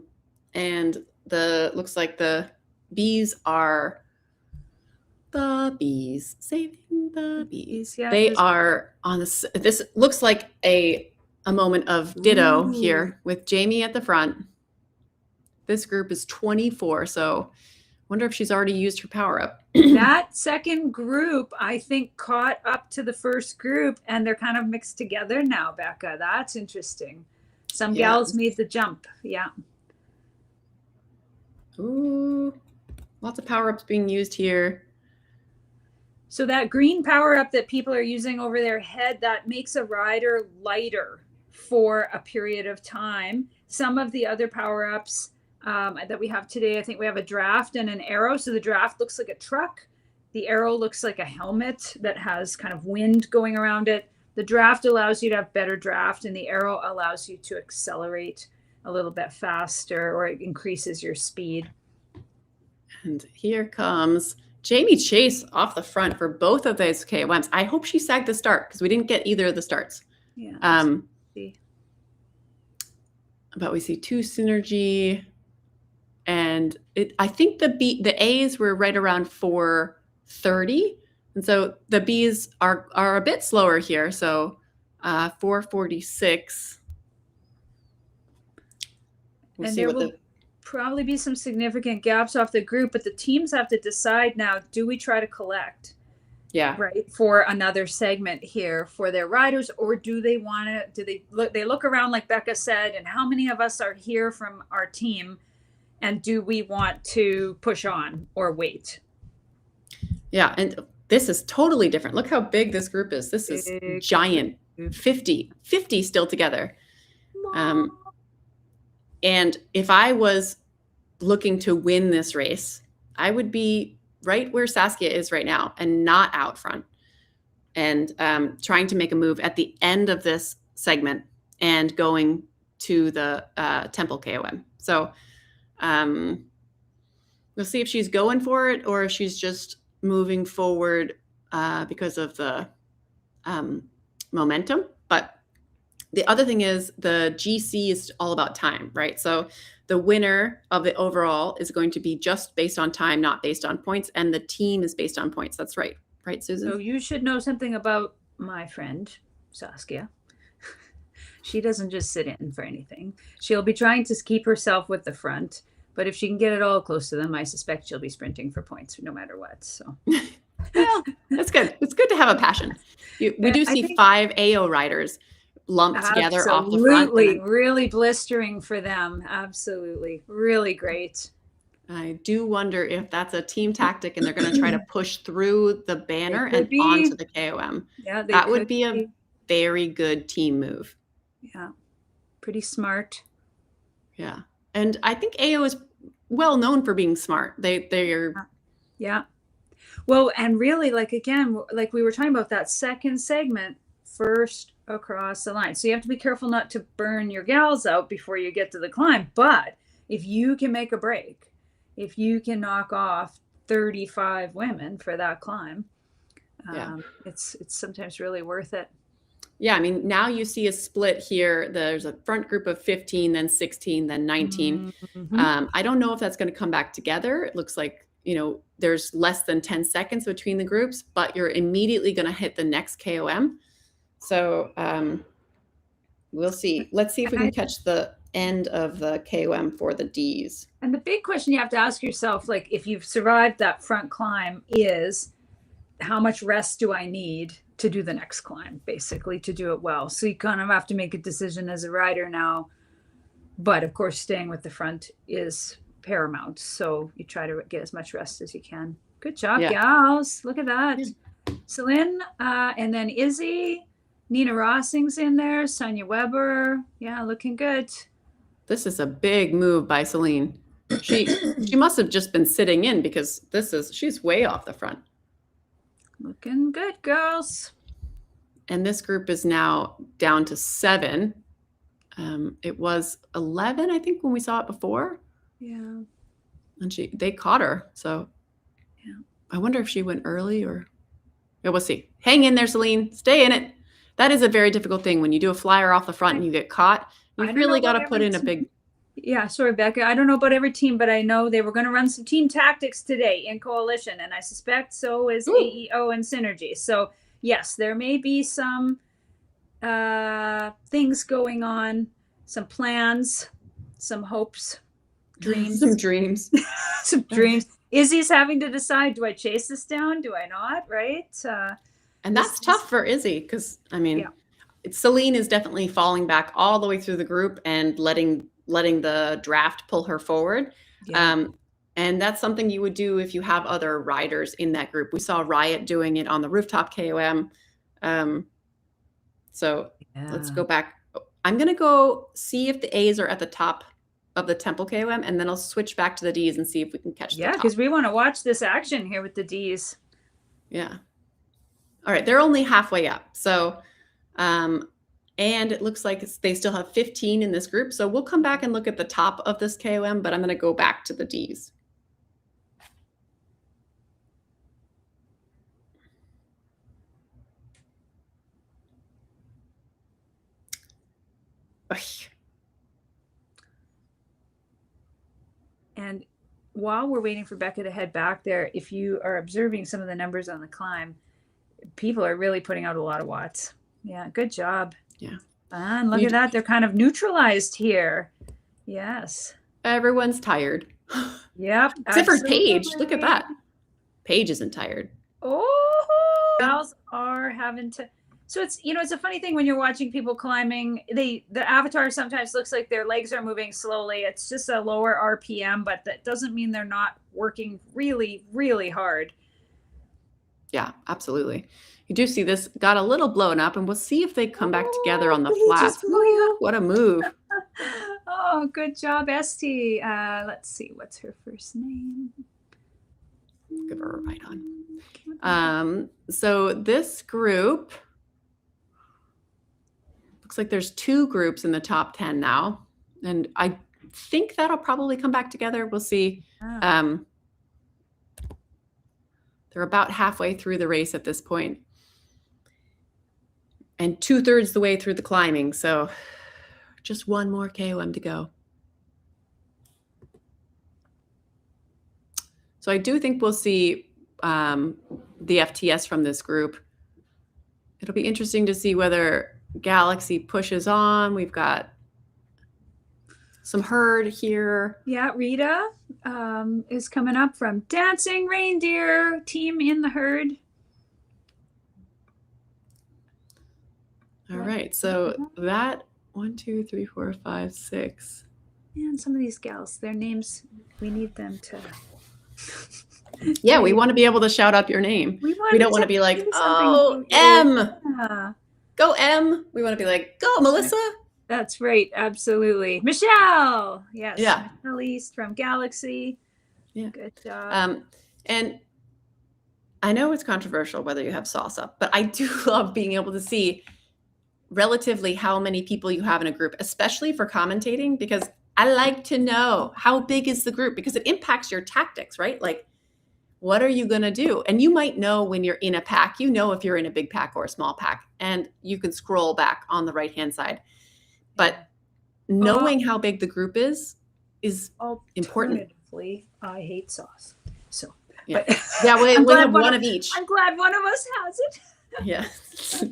And looks like the B's are the B's, saving the B's. Yeah, they are on this looks like a moment of ditto here with Jamie at the front. This group is 24, so wonder if she's already used her power up. That second group, I think, caught up to the first group, and they're kind of mixed together now, Becca. That's interesting. Some gals made the jump. Yeah. Ooh, lots of power ups being used here. So that green power up that people are using over their head, that makes a rider lighter for a period of time. Some of the other power ups that we have today, I think we have a draft and an arrow. So the draft looks like a truck. The arrow looks like a helmet that has kind of wind going around it. The draft allows you to have better draft, and the arrow allows you to accelerate a little bit faster, or it increases your speed. And here comes Jamie Chase off the front for both of those KOMs. I hope she sagged the start because we didn't get either of the starts. Yeah. But we see 2 synergy. And I think the A's were right around 4:30. And so the B's are a bit slower here. So 4:46. And there will probably be some significant gaps off the group, but the teams have to decide now, do we try to collect? Yeah. Right. For another segment here for their riders, or do they look around like Becca said, and how many of us are here from our team? And do we want to push on or wait? Yeah. And this is totally different. Look how big this group is. This is giant. 50 still together. And if I was looking to win this race, I would be right where Saskia is right now and not out front, and trying to make a move at the end of this segment and going to the Temple KOM. So we'll see if she's going for it or if she's just moving forward because of the momentum. But the other thing is the GC is all about time, right? So the winner of the overall is going to be just based on time, not based on points. And the team is based on points. That's right. Right, Susan? So you should know something about my friend, Saskia. She doesn't just sit in for anything. She'll be trying to keep herself with the front. But if she can get it all close to them, I suspect she'll be sprinting for points no matter what. So, well, that's good. It's good to have a passion. We do see 5 AO riders lumped together off the front. Absolutely. Really blistering for them. Absolutely. Really great. I do wonder if that's a team tactic and they're going to try to push through the They banner could and onto be. the KOM. Yeah, they That would could be a be. very good team move. Yeah, pretty smart. Yeah. And I think AO is well known for being smart. They're Yeah. Well, and really, like again, like we were talking about that second segment, first across the line. So you have to be careful not to burn your gals out before you get to the climb. But if you can make a break, if you can knock off 35 women for that climb, yeah. it's sometimes really worth it. Yeah, I mean, now you see a split here. There's a front group of 15, then 16, then 19. Mm-hmm. I don't know if that's going to come back together. It looks like, there's less than 10 seconds between the groups, but you're immediately going to hit the next KOM. So we'll see. Let's see if we can catch the end of the KOM for the Ds. And the big question you have to ask yourself, like if you've survived that front climb, is how much rest do I need to do the next climb, basically, to do it well? So you kind of have to make a decision as a rider now. But of course, staying with the front is paramount. So you try to get as much rest as you can. Good job, gals. Look at that. Yeah. Celine, and then Izzy, Nina Rossing's in there, Sonia Weber. Yeah, looking good. This is a big move by Celine. She must have just been sitting in because she's way off the front. Looking good, girls. And this group is now down to 7. It was 11, I think, when we saw it before. Yeah. And they caught her. So yeah. I wonder if she went early or... Yeah, we'll see. Hang in there, Celine. Stay in it. That is a very difficult thing. When you do a flyer off the front and you get caught, you've really got to put in a big... Yeah, sorry, Becca. I don't know about every team, but I know they were going to run some team tactics today in Coalition, and I suspect so is AEO and Synergy. So, yes, there may be some things going on, some plans, some hopes, dreams. Some dreams. Some dreams. Izzy's having to decide, do I chase this down? Do I not? Right? And that's tough for Izzy because, I mean, Celine is definitely falling back all the way through the group and letting the draft pull her forward. Yeah. And that's something you would do if you have other riders in that group. We saw Riot doing it on the rooftop KOM. So let's go back. I'm going to go see if the A's are at the top of the Temple KOM, and then I'll switch back to the Ds and see if we can catch the top. Yeah, because we want to watch this action here with the Ds. Yeah. All right. They're only halfway up. So, and it looks like they still have 15 in this group. So we'll come back and look at the top of this KOM, but I'm going to go back to the Ds. And while we're waiting for Becca to head back there, if you are observing some of the numbers on the climb, people are really putting out a lot of watts. Yeah, good job. Yeah. And look at that. They're kind of neutralized here. Yes. Everyone's tired. Yep. Except for Paige. Look at that. Paige isn't tired. Oh, gals are having to. So it's, it's a funny thing when you're watching people climbing, the avatar sometimes looks like their legs are moving slowly. It's just a lower RPM, but that doesn't mean they're not working really, really hard. Yeah, absolutely. You do see this got a little blown up, and we'll see if they come back together on the flats. Ooh, what a move. Oh, good job, Esty. Let's see, what's her first name? Give her a right on. So this group, looks like there's 2 groups in the top 10 now. And I think that'll probably come back together. We'll see. They're about halfway through the race at this point. And 2/3 the way through the climbing. So just one more KOM to go. So I do think we'll see the FTS from this group. It'll be interesting to see whether Galaxy pushes on. We've got some herd here. Yeah, Rita is coming up from Dancing Reindeer team in the herd. All right, so that 1, 2, 3, 4, 5, 6. And some of these gals, their names, we need them to. Yeah, we want to be able to shout up your name. We don't want to be like, oh, M. Yeah. Go M. We want to be like, go Melissa. That's right. Absolutely. Michelle. Yes. Yeah. Michelle East from Galaxy. Yeah. Good job. And I know it's controversial whether you have salsa, but I do love being able to see relatively how many people you have in a group, especially for commentating, because I like to know how big is the group, because it impacts your tactics, right? Like, what are you going to do? And you might know when you're in a pack, you know if you're in a big pack or a small pack, and you can scroll back on the right-hand side. But knowing how big the group is important. I hate sauce. So, yeah, but yeah, we have one of each. I'm glad one of us has it. Yeah,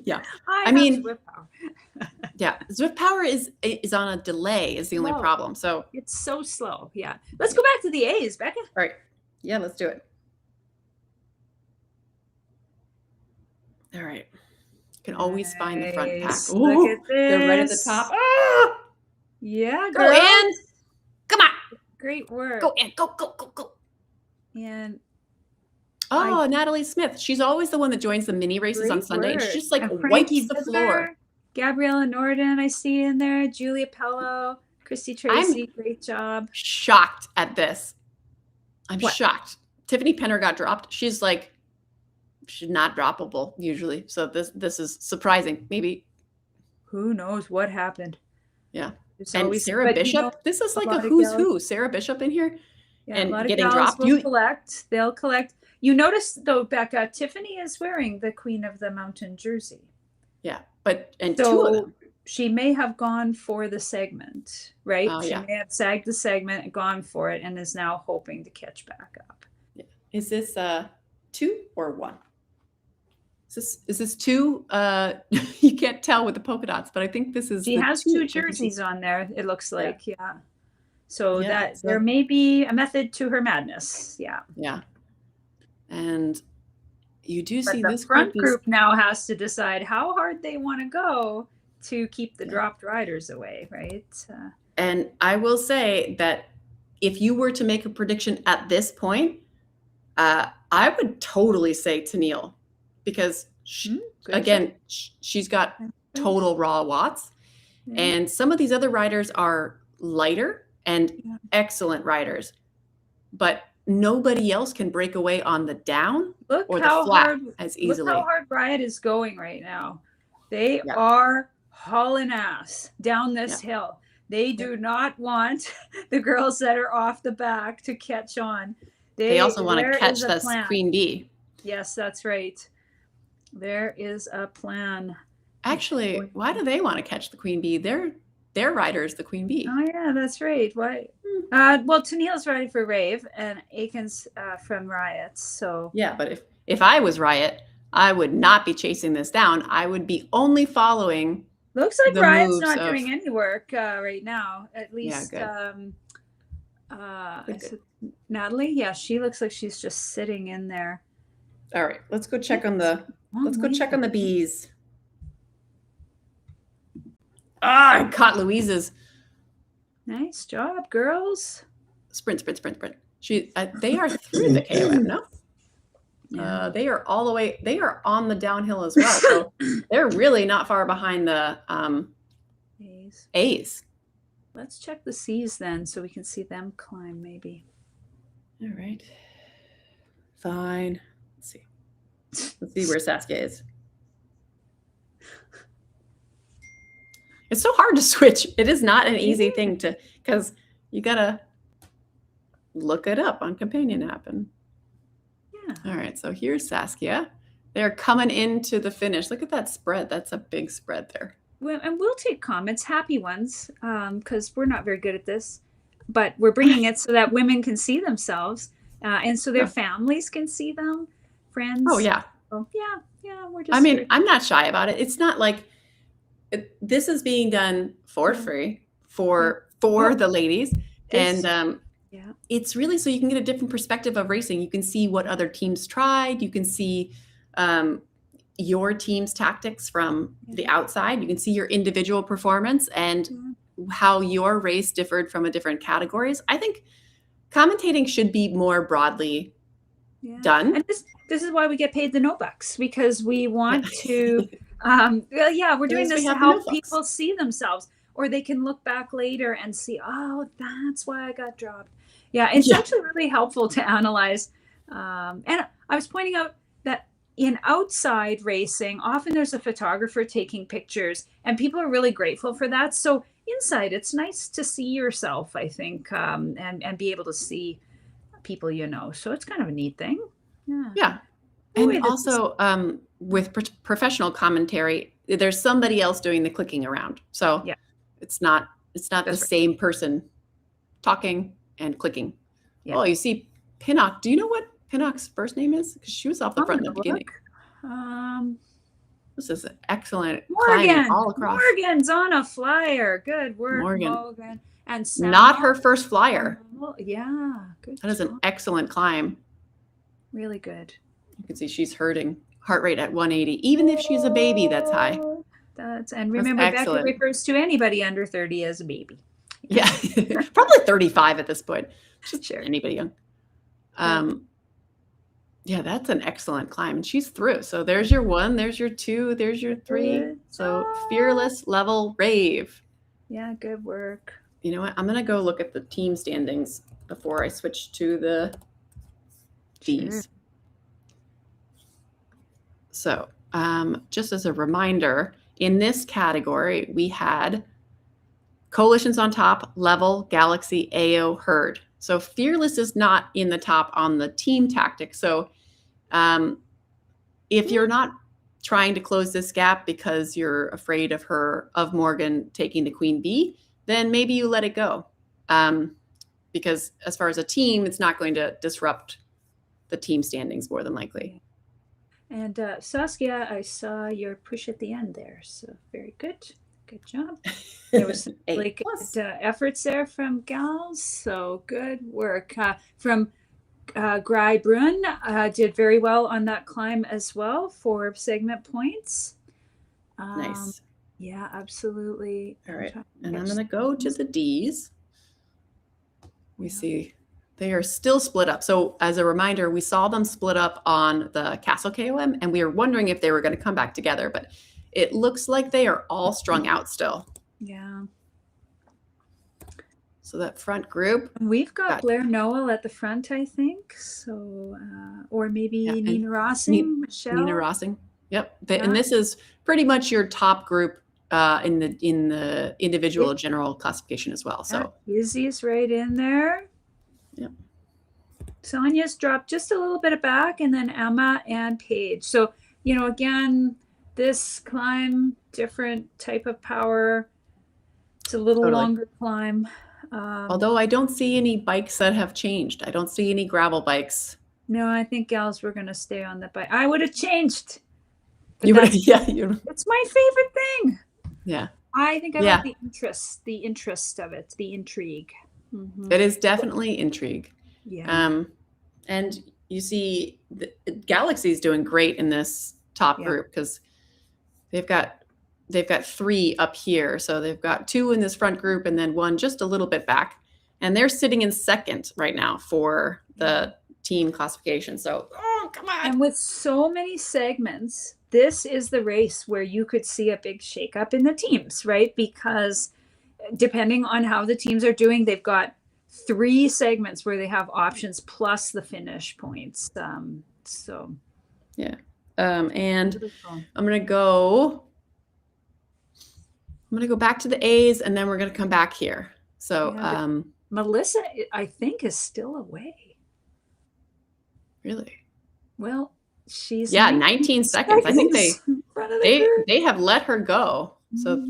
yeah. I mean, Zwift power. Yeah, Zwift power is on a delay is the only problem. So it's so slow. Yeah, let's go back to the A's, Becca. All right, yeah, let's do it. All right, you can always find the front pack. Ooh, look at this. They're right at the top. Ah! Yeah, go in. Come on. Great work. Go in. Go, go, go, go. And Natalie Smith. She's always the one that joins the mini races on Sunday. And she just like wipes the floor. Gabriella Norden, I see in there. Julia Pello, Christy Tracy. Great job. Shocked at this. I'm shocked. Tiffany Penner got dropped. She's like, she's not droppable usually. So this is surprising. Maybe. Who knows what happened? Yeah. And Sarah Bishop. This is like a who's who. Sarah Bishop in here. Yeah, and a lot of getting gals dropped. They'll collect. You notice though, Becca, Tiffany is wearing the Queen of the Mountain jersey. Yeah, and two of them. She may have gone for the segment, right? Oh, she may have sagged the segment and gone for it, and is now hoping to catch back up. Yeah. Is this 2 or 1? Is this 2? You can't tell with the polka dots, but I think this is. She has 2 jerseys on there. It looks like, yeah. So there may be a method to her madness. Yeah. Yeah. And you do see the this front group now has to decide how hard they want to go to keep the dropped riders away, right? And I will say that if you were to make a prediction at this point, I would totally say Tennille, because she's got total raw watts, and some of these other riders are lighter and excellent riders, but nobody else can break away on the down or the flat as easily. Look how hard Riot is going right now. They are hauling ass down this hill. They do not want the girls that are off the back to catch on. They also want to catch this Queen Bee. Yes, that's right. There is a plan. Actually, why do they want to catch the Queen Bee? Their rider is the Queen Bee. Oh yeah, that's right. Why? Well, Tennille's riding for Rave and Aiken's from Riot. So yeah, but if I was Riot, I would not be chasing this down. I would be only following. Looks like Riot's not doing any work right now. At least, Natalie. Yeah, she looks like she's just sitting in there. All right, let's go check on the. Let's go check on the bees. I caught Louise's. Nice job, girls. Sprint. They are through the KOM, no? Yeah. They are all the way. They are on the downhill as well. So they're really not far behind the A's. Let's check the C's then, so we can see them climb maybe. All right. Fine. Let's see where Saskia is. It's so hard to switch. It is not an easy thing to, because you gotta look it up on Companion app. And all right, so here's Saskia. They're coming into the finish. Look at that spread. That's a big spread there. Well, and we'll take comments, happy ones, because we're not very good at this, but we're bringing it so that women can see themselves, and so their families can see them, friends. Oh yeah. So, yeah. We're just. I mean, I'm not shy about it. It's not like. This is being done for free for the ladies, and it's really so you can get a different perspective of racing. You can see what other teams tried. You can see your team's tactics from the outside. You can see your individual performance, and how your race differed from a different categories. I think commentating should be more broadly done. And this is why we get paid the no bucks, because we want to we're doing this to help people see themselves, or they can look back later and see, oh, that's why I got dropped. It's actually really helpful to analyze. And I was pointing out that in outside racing, often there's a photographer taking pictures, and people are really grateful for that. So inside, it's nice to see yourself, I think, and be able to see people, so it's kind of a neat thing. And also with professional commentary, there's somebody else doing the clicking around, so it's not the same person talking and clicking. Oh, you see Pinnock. Do you know what Pinnock's first name is? Because she was off the front in the beginning. This is an excellent Morgan all across. Morgan's on a flyer. Good work, Morgan. And Sam, not her first flyer. Good. That is an excellent climb. Really good. You can see she's hurting. Heart rate at 180. Even if she's a baby, that's high. And remember, Becca refers to anybody under 30 as a baby. Yeah, probably 35 at this point. Sure, anybody young. That's an excellent climb, and she's through. So there's your 1, there's your 2, there's your 3. So fearless level rave. Yeah, good work. You know what? I'm gonna go look at the team standings before I switch to the Ds. Sure. So just as a reminder, in this category, we had Coalitions on top, Level, Galaxy, AO, Herd. So Fearless is not in the top on the team tactic. So if you're not trying to close this gap because you're afraid of Morgan taking the Queen Bee, then maybe you let it go. Because as far as a team, it's not going to disrupt the team standings more than likely. And Saskia, I saw your push at the end there. So very good. Good job. There was some really good efforts there from gals. So good work. From Gry Brun did very well on that climb as well for segment points. Nice. Yeah, absolutely. All right. And I'm going to go to the Ds. We see they are still split up. So as a reminder, we saw them split up on the Castle KOM, and we were wondering if they were going to come back together, but it looks like they are all strung out still. Yeah. So that front group. We've got Blair Noel at the front, I think. So, or maybe Nina Rossing, Michelle. Nina Rossing. Yep. And this is pretty much your top group in the individual general classification as well. So Izzy's right in there. Yep. Sonia's dropped just a little bit back, and then Emma and Paige. So, again, this climb, different type of power. It's a little longer climb. Although I don't see any bikes that have changed. I don't see any gravel bikes. No, I think gals were going to stay on the bike. I would have changed. You would have, It's my favorite thing. Yeah. I think I like the interest of it, the intrigue. Mm-hmm. It is definitely intrigue. Yeah. And you see Galaxy's doing great in this top group because they've got 3 up here. So they've got 2 in this front group and then 1 just a little bit back. And they're sitting in second right now for the team classification. So, come on. And with so many segments, this is the race where you could see a big shakeup in the teams, right? Because depending on how the teams are doing, they've got 3 segments where they have options plus the finish points. And I'm going to go back to the A's, and then we're going to come back here. So Melissa, I think, is still away. Really? Well, she's 19 seconds. I think they have let her go. So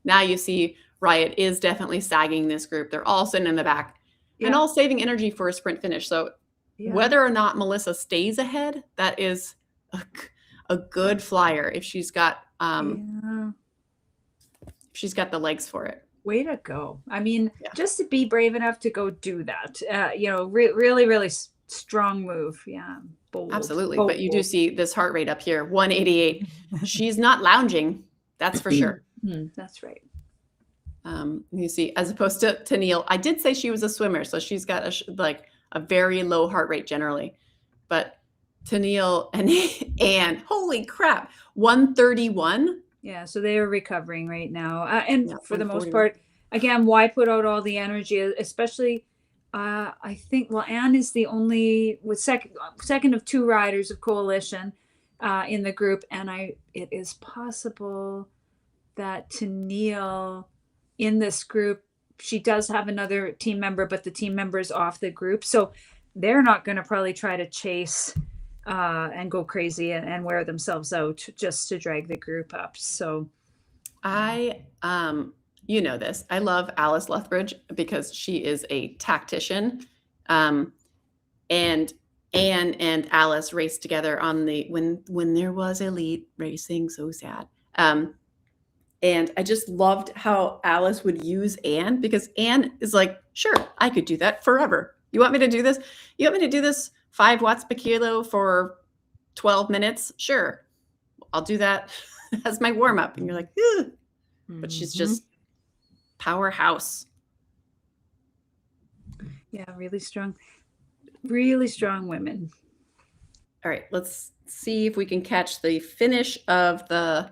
now you see Riot is definitely sagging this group. They're all sitting in the back and all saving energy for a sprint finish. So whether or not Melissa stays ahead, that is a good flyer if she's got the legs for it. Way to go. I mean, just to be brave enough to go do that, really, really strong move. Yeah. Bold. Absolutely. But you do see this heart rate up here, 188. She's not lounging. That's for sure. That's right. You see, as opposed to Neil, I did say she was a swimmer, so she's got like a very low heart rate generally. But Tennille and Anne, holy crap, 131. Yeah, so they are recovering right now. And Yeah, for the most 141. part, again, why put out all the energy, especially I think, well, Anne is the only with second of two riders of Coalition in the group, and it is possible that Tennille in this group, she does have another team member, but the team member is off the group, so they're not going to probably try to chase and go crazy and wear themselves out just to drag the group up. So I you know this. I love Alice Lethbridge because she is a tactician. And Anne and Alice raced together on the when there was elite racing, so sad. And I just loved how Alice would use Anne because Anne is like, sure, I could do that forever. You want me to do this? You want me to do this 5 watts per kilo for 12 minutes? Sure, I'll do that as my warm up. And you're like, ugh. But she's just powerhouse. Yeah, really strong women. All right, let's see if we can catch the finish of the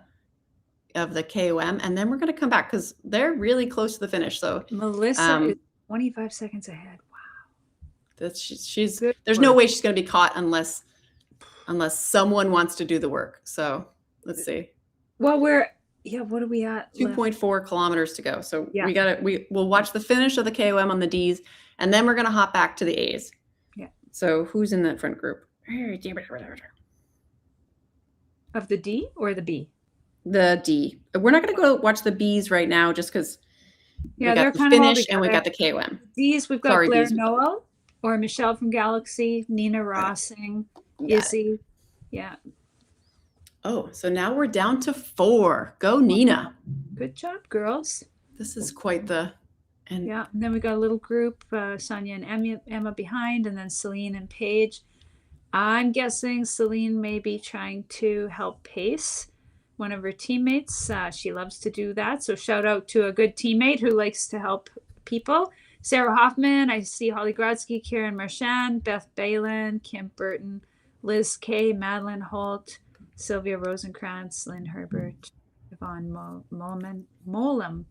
KOM, and then we're going to come back because they're really close to the finish. So Melissa is 25 seconds ahead. Wow. She's there's no way she's going to be caught unless someone wants to do the work. So let's see. Well, what are we at? 2.4 kilometers to go. So we'll watch the finish of the KOM on the D's, and then we're going to hop back to the A's. Yeah. So who's in that front group? Of the D or the B? The D. We're not going to go watch the B's right now just because we got the finish and we got the KOM. D's, we've got Blair Noel or Michelle from Galaxy, Nina Rossing, Izzy. Yeah. Oh, so now we're down to 4. Go, Nina. Good job, girls. This is quite the... And then we got a little group, Sonia and Emma behind, and then Celine and Paige. I'm guessing Celine may be trying to help pace one of her teammates. She loves to do that. So shout out to a good teammate who likes to help people. Sarah Hoffman, I see Holly Grodsky, Karen Marchand, Beth Balin, Kim Burton, Liz Kay, Madeline Holt, Sylvia Rosenkrantz, Lynn Herbert, Yvonne Molam.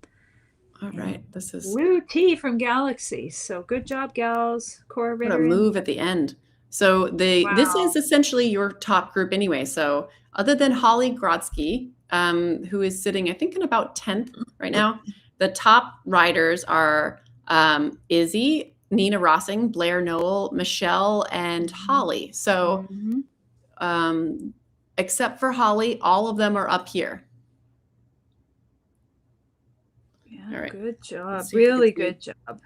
All right, this is Lou T from Galaxy. So good job, gals. Cora Ritter. What a move at the end. So this is essentially your top group anyway. So other than Holly Grodsky, who is sitting, I think, in about 10th right now, the top riders are Izzy, Nina Rossing, Blair Noel, Michelle, and Holly. So except for Holly, all of them are up here. Yeah, all right. Good job. Really good job.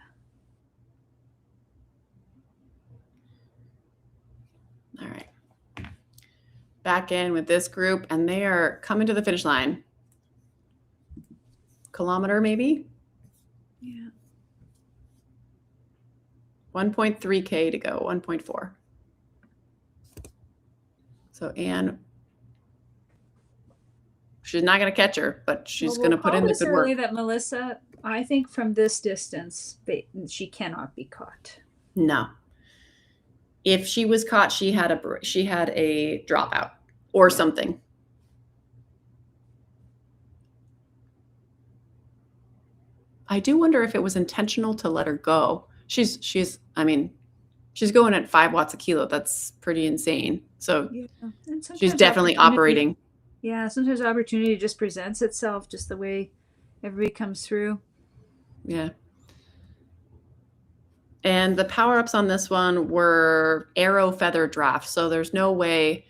All right. Back in with this group, and they are coming to the finish line. Kilometer, maybe? Yeah. 1.3K to go, 1.4. So Anne, she's not going to catch her, but she's going to put in the good work. That Melissa, I think from this distance, she cannot be caught. No. If she was caught, she had a dropout or something. I do wonder if it was intentional to let her go. She's going at 5 watts a kilo. That's pretty insane. So she's definitely operating. Yeah, sometimes opportunity just presents itself just the way everybody comes through. Yeah. And the power-ups on this one were arrow feather draft. So there's no way,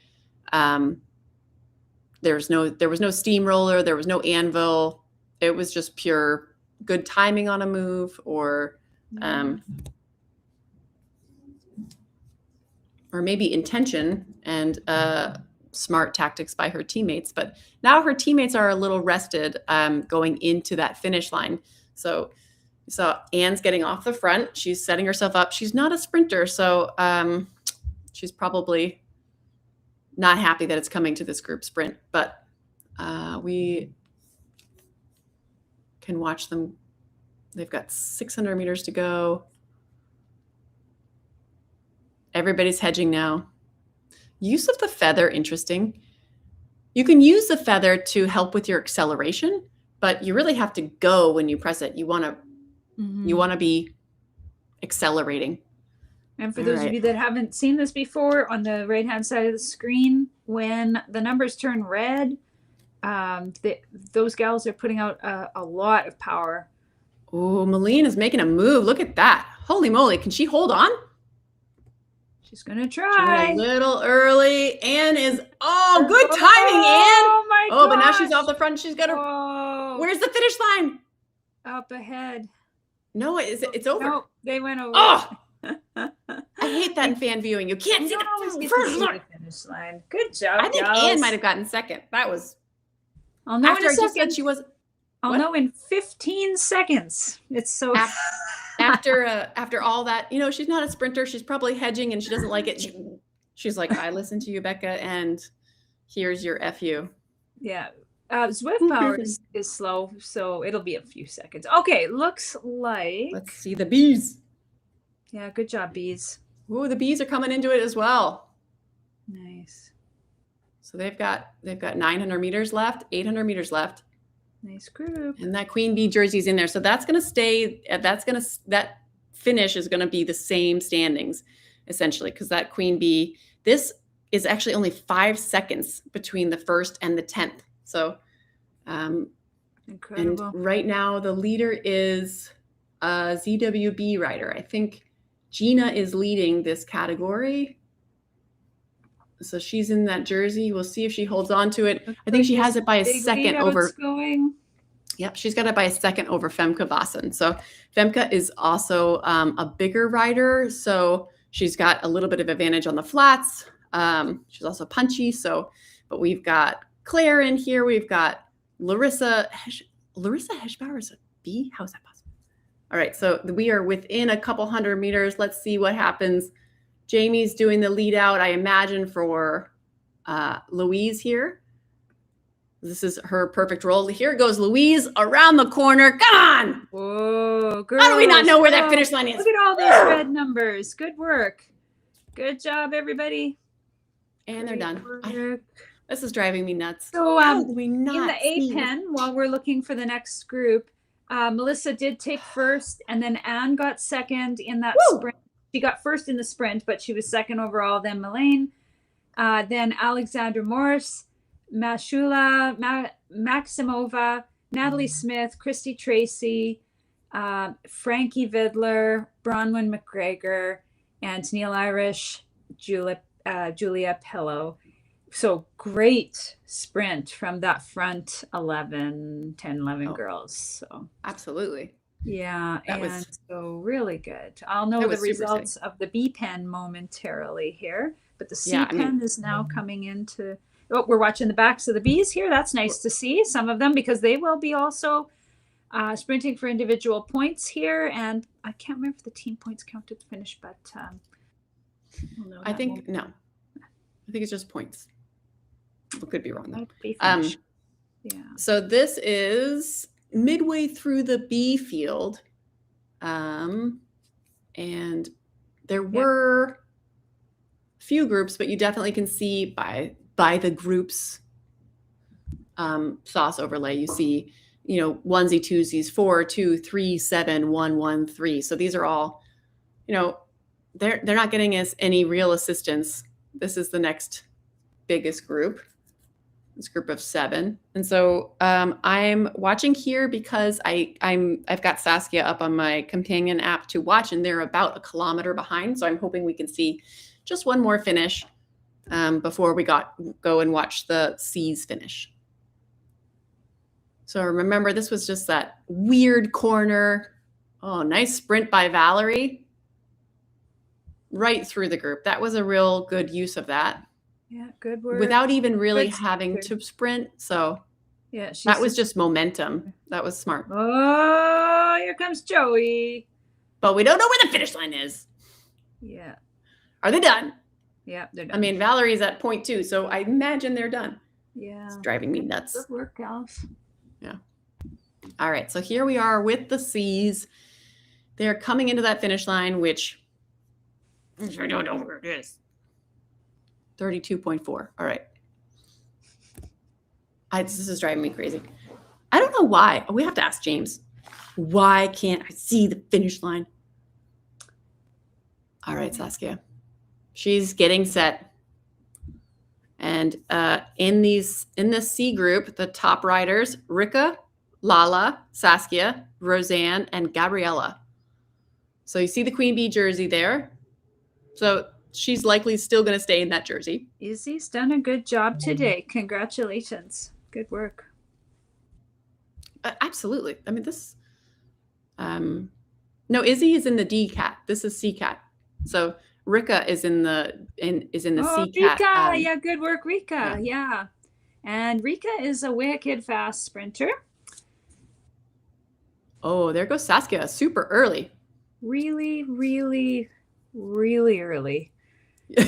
there was no steamroller, there was no anvil. It was just pure good timing on a move or maybe intention and smart tactics by her teammates. But now her teammates are a little rested going into that finish line. So Anne's getting off the front. She's setting herself up. She's not a sprinter, so she's probably not happy that it's coming to this group sprint. But we can watch them They've got 600 meters to go. Everybody's hedging now. Use of the feather, interesting. You can use the feather to help with your acceleration, but you really have to go when you press it. You want to be accelerating. And for those of you that haven't seen this before, on the right-hand side of the screen, when the numbers turn red, those gals are putting out a lot of power. Oh, Malene is making a move. Look at that. Holy moly. Can she hold on? She's going to try. She went a little early. Anne is, good timing, Anne. Oh, my God. Oh, but now she's off the front. She's got her. Whoa. Where's the finish line? Up ahead. No, it's over. No, they went over. Oh, I hate that in fan viewing. You can't see the first line. Finish line. Good job, I think gals. Anne might have gotten second. That was. I'll know after in a I just second. said she was. I'll know in 15 seconds. It's so. After all that, she's not a sprinter. She's probably hedging and she doesn't like it. She's like, I listened to you, Becca, and here's your FU. Yeah. Zwift power is slow, so it'll be a few seconds. Okay, looks like. Let's see the bees. Yeah, good job, bees. Oh, the bees are coming into it as well. Nice. So they've got 900 meters left, 800 meters left. Nice group. And that queen bee jersey's in there. So that's going to stay, that finish is going to be the same standings, essentially, because that queen bee, this is actually only 5 seconds between the first and the 10th. So, incredible. And right now the leader is a ZWB rider. I think Gina is leading this category. So she's in that jersey. We'll see if she holds on to it. I think she has it by a second over. Going. Yep, she's got it by a second over Femke Vossen. So Femke is also a bigger rider. So she's got a little bit of advantage on the flats. She's also punchy. But we've got Claire in here. We've got Larissa Heschbauer is a B. How is that possible? All right, so we are within a couple hundred meters. Let's see what happens. Jamie's doing the lead out, I imagine, for Louise here. This is her perfect roll. Here goes Louise around the corner. Come on! Whoa, girls. How do we not know where that finish line is? Look at all those red numbers. Good work. Good job, everybody. And they're done. This is driving me nuts. So How do we not in the A pen, while we're looking for the next group, Melissa did take first, and then Anne got second in that sprint. She got first in the sprint, but she was second overall. Then Malene, then Alexandra Morse, Mashula Maximova, Natalie Smith, Christy Tracy, Frankie Vidler, Bronwyn McGregor, and Neil Irish, Julia Pillow. So great sprint from that front 10, 11 girls. So absolutely. Yeah, so really good. I'll know the results of the B pen momentarily here, but the C pen is now coming into. Oh, we're watching the backs of the bees here. That's nice to see some of them because they will be also sprinting for individual points here. And I can't remember if the team points count at the finish, but I think no. I think it's just points. We could be wrong though. Yeah. So this is midway through the B field, and there were a few groups, but you definitely can see by the groups sauce overlay. You see, onesie, twosies, 4, 2, 3, 7, 1, 1, 3. So these are all, they're not getting us any real assistance. This is the next biggest group. This group of 7. And so I'm watching here because I've got Saskia up on my companion app to watch, and they're about 1 kilometer behind. So I'm hoping we can see just one more finish before we go and watch the C's finish. So remember, this was just that weird corner. Oh, nice sprint by Valerie. Right through the group. That was a real good use of that. Yeah, good work. Without even really having to sprint. So yeah, that was just momentum. That was smart. Oh, here comes Joey. But we don't know where the finish line is. Yeah. Are they done? Yeah, they're done. I mean, Valerie's at point 2, so I imagine they're done. Yeah. It's driving me nuts. Good work, gals. Yeah. All right, so here we are with the C's. They're coming into that finish line, which I don't know where it is. 32.4. All right. This is driving me crazy. I don't know why. We have to ask James. Why can't I see the finish line? All right, Saskia. She's getting set. And in this C group, the top riders, Rika, Lala, Saskia, Roseanne, and Gabriella. So you see the Queen Bee jersey there. So she's likely still going to stay in that jersey. Izzy's done a good job today. Congratulations. Good work. Absolutely. I mean, this. No, Izzy is in the D cat. This is C cat. So Rika is in the C cat. Rika, yeah, good work, Rika. Yeah. And Rika is a wicked fast sprinter. Oh, there goes Saskia, super early. Really, really, really early. You're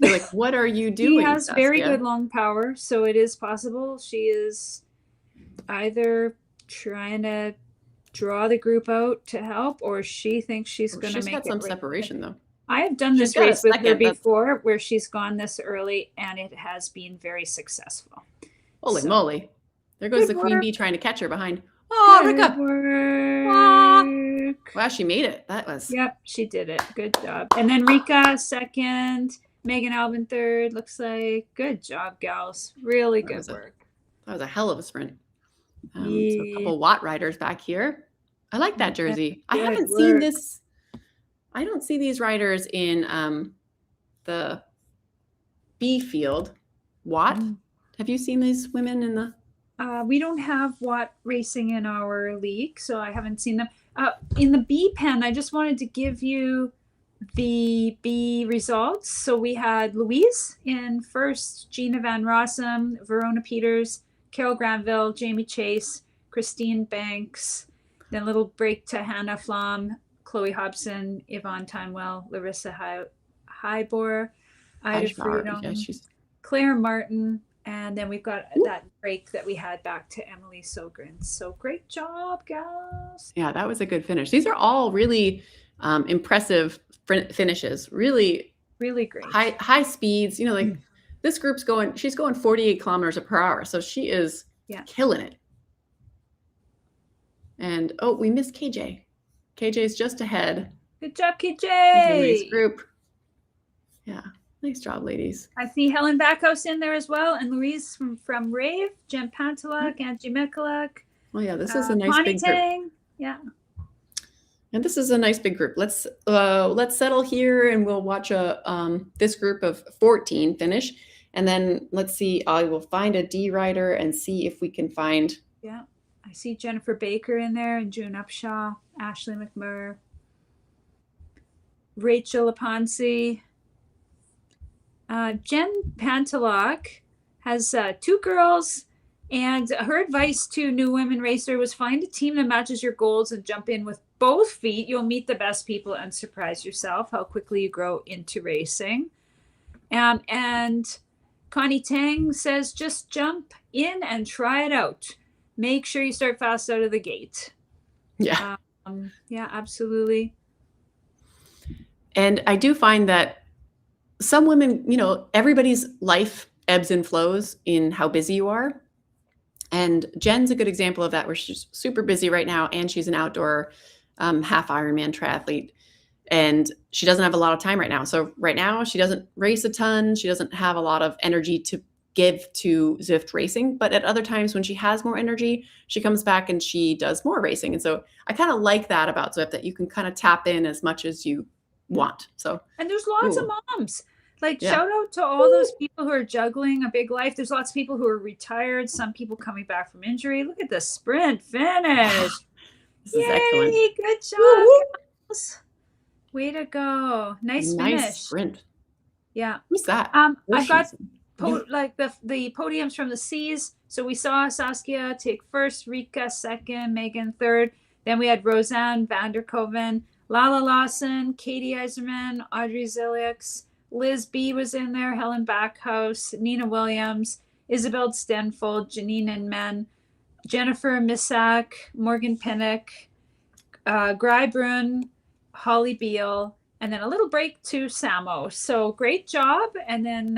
like, what are you doing? She has Saskia? Very good lung power, so it is possible she is either trying to draw the group out to help, or she thinks she's going to make it. She's got some separation, though. I have done this race with her before where she's gone this early, and it has been very successful. Holy moly. There goes the Queen Bee trying to catch her behind. Oh, Rika. Wow, she made it. That was. Yep, she did it. Good job. And then Rika second, Megan Albin third. Looks like good job, gals. Really good work. That was a hell of a sprint. So a couple Watt riders back here. I like that jersey. I haven't seen this. I don't see these riders in the B field. Watt. Have you seen these women in the? We don't have Watt racing in our league, so I haven't seen them. In the B pen, I just wanted to give you the B results. So we had Louise in first, Gina Van Rossum, Verona Peters, Carol Granville, Jamie Chase, Christine Banks, then a little break to Hannah Flom, Chloe Hobson, Yvonne Tinewell, Larissa Hybor, Ida Freedom, Claire Martin, and then we've got that break that we had back to Emily Sogren. So great job, guys. Yeah, that was a good finish. These are all really impressive finishes. Really, really great. High speeds. You know, like this group's she's going 48 kilometers per hour. So she is killing it. And we missed KJ. KJ's just ahead. Good job, KJ. Group. Yeah. Nice job, ladies. I see Helen Backhouse in there as well, and Louise from Rave, Jen Pantelak, Angie Mikulak. Oh yeah, this is a nice big group. Yeah. And this is a nice big group. Let's settle here, and we'll watch this group of 14 finish, and then let's see. I will find a D rider and see if we can find. Yeah, I see Jennifer Baker in there, and June Upshaw, Ashley McMurr, Rachel Aponsi. Jen Pantelak has 2 girls, and her advice to new women racer was find a team that matches your goals and jump in with both feet. You'll meet the best people and surprise yourself how quickly you grow into racing. And Connie Tang says just jump in and try it out. Make sure you start fast out of the gate. Yeah. Yeah, absolutely. And I do find that some women, you know, everybody's life ebbs and flows in how busy you are. And Jen's a good example of that, where she's super busy right now, and she's an outdoor half Ironman triathlete, and she doesn't have a lot of time right now. So right now she doesn't race a ton. She doesn't have a lot of energy to give to Zwift racing, but at other times when she has more energy, she comes back and she does more racing. And so I kind of like that about Zwift, that you can kind of tap in as much as you want. So, and there's lots of moms. Like, shout out to all those people who are juggling a big life. There's lots of people who are retired, some people coming back from injury. Look at the sprint finish. This is excellent. Good job, girls. Way to go. Nice finish. Sprint. Yeah. Who's that? I've got the podiums from the C's. So we saw Saskia take first, Rika second, Megan third. Then we had Roseanne Vanderkoven, Lala Lawson, Katie Eiserman, Audrey Zilix, Liz B was in there, Helen Backhouse, Nina Williams, Isabel Stenfold, Janine Inman, Jennifer Misak, Morgan Pinnock, Grybrun, Holly Beale, and then a little break to Samo. So great job. And then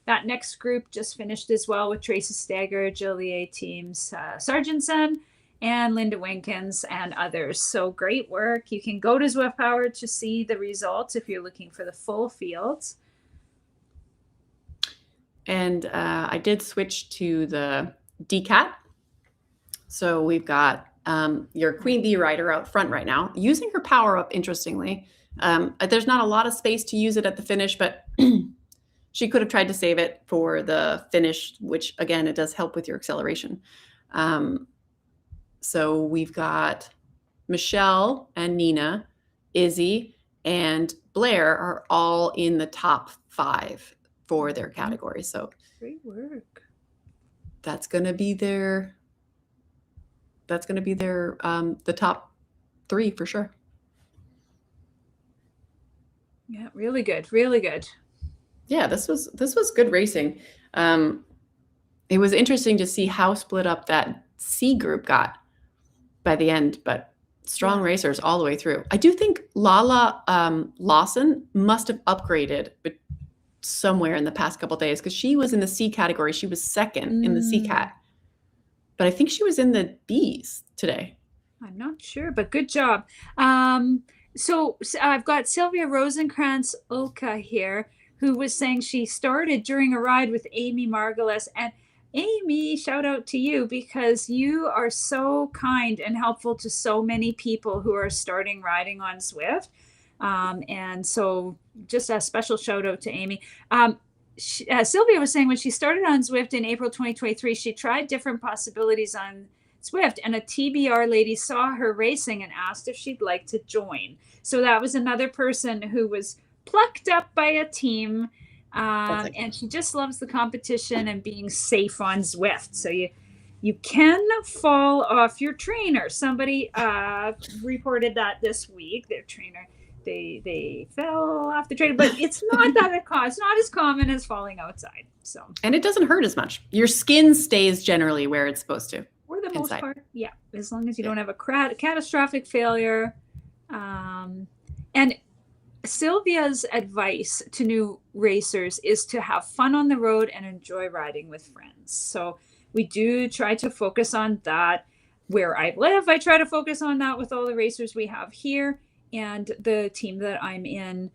that next group just finished as well with Tracy Stagger, Joliet teams, Sargentson, and Linda Winkins and others. So great work. You can go to Zwift Power to see the results if you're looking for the full fields. And I did switch to the DCAT. So we've got your Queen Bee rider out front right now, using her power up, interestingly. There's not a lot of space to use it at the finish, but she could have tried to save it for the finish, which, again, it does help with your acceleration. So we've got Michelle and Nina, Izzy, and Blair are all in the top 5 for their category. So great work. That's going to be their the top 3 for sure. Yeah, really good, really good. Yeah, this was good racing. It was interesting to see how split up that C group got by the end, but strong racers all the way through. I do think Lala Lawson must have upgraded somewhere in the past couple of days, because she was in the C category. She was second in the C cat, but I think she was in the Bs today. I'm not sure, but good job. So I've got Sylvia Rosenkrantz Ulka here, who was saying she started during a ride with Amy Margulis. And Amy, shout out to you, because you are so kind and helpful to so many people who are starting riding on Zwift. And so just a special shout out to Amy. Sylvia was saying when she started on Zwift in April 2023, she tried different possibilities on Zwift, and a TBR lady saw her racing and asked if she'd like to join. So that was another person who was plucked up by a team, and she just loves the competition and being safe on Zwift. So you can fall off your trainer. Somebody reported that this week. Their trainer, they fell off the trainer, but it's not it's not as common as falling outside. So, and it doesn't hurt as much. Your skin stays generally where it's supposed to. For the most part, yeah, as long as you don't have a catastrophic failure. And Sylvia's advice to new racers is to have fun on the road and enjoy riding with friends. So we do try to focus on that. Where I live, I try to focus on that with all the racers we have here and the team that I'm in.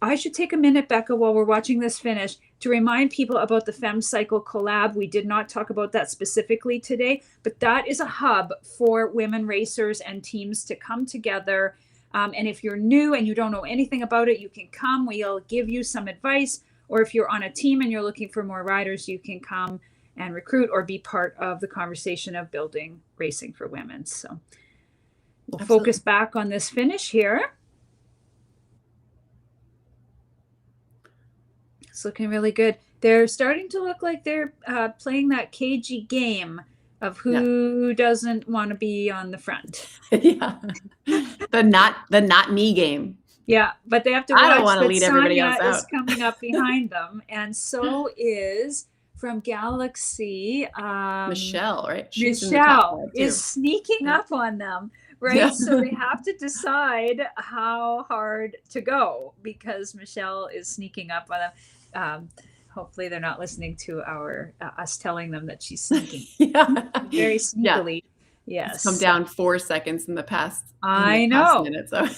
I should take a minute, Becca, while we're watching this finish, to remind people about the FemCycle collab. We did not talk about that specifically today, but that is a hub for women racers and teams to come together. And if you're new and you don't know anything about it, you can come. We'll give you some advice. Or if you're on a team and you're looking for more riders, you can come and recruit or be part of the conversation of building racing for women. So we'll focus back on this finish here. It's looking really good. They're starting to look like they're playing that cagey game of who doesn't want to be on the front. Yeah, the not me game. Yeah, but they have to watch. I don't want to lead everybody else out. Is coming up behind them, and so is from Galaxy. Michelle, right? Michelle is sneaking up on them. Right. Yeah. So they have to decide how hard to go, because Michelle is sneaking up on them. Hopefully they're not listening to us telling them that she's sneaking. Very sneakily. Yeah. Yes. It's come down 4 seconds in the past. Minute, so.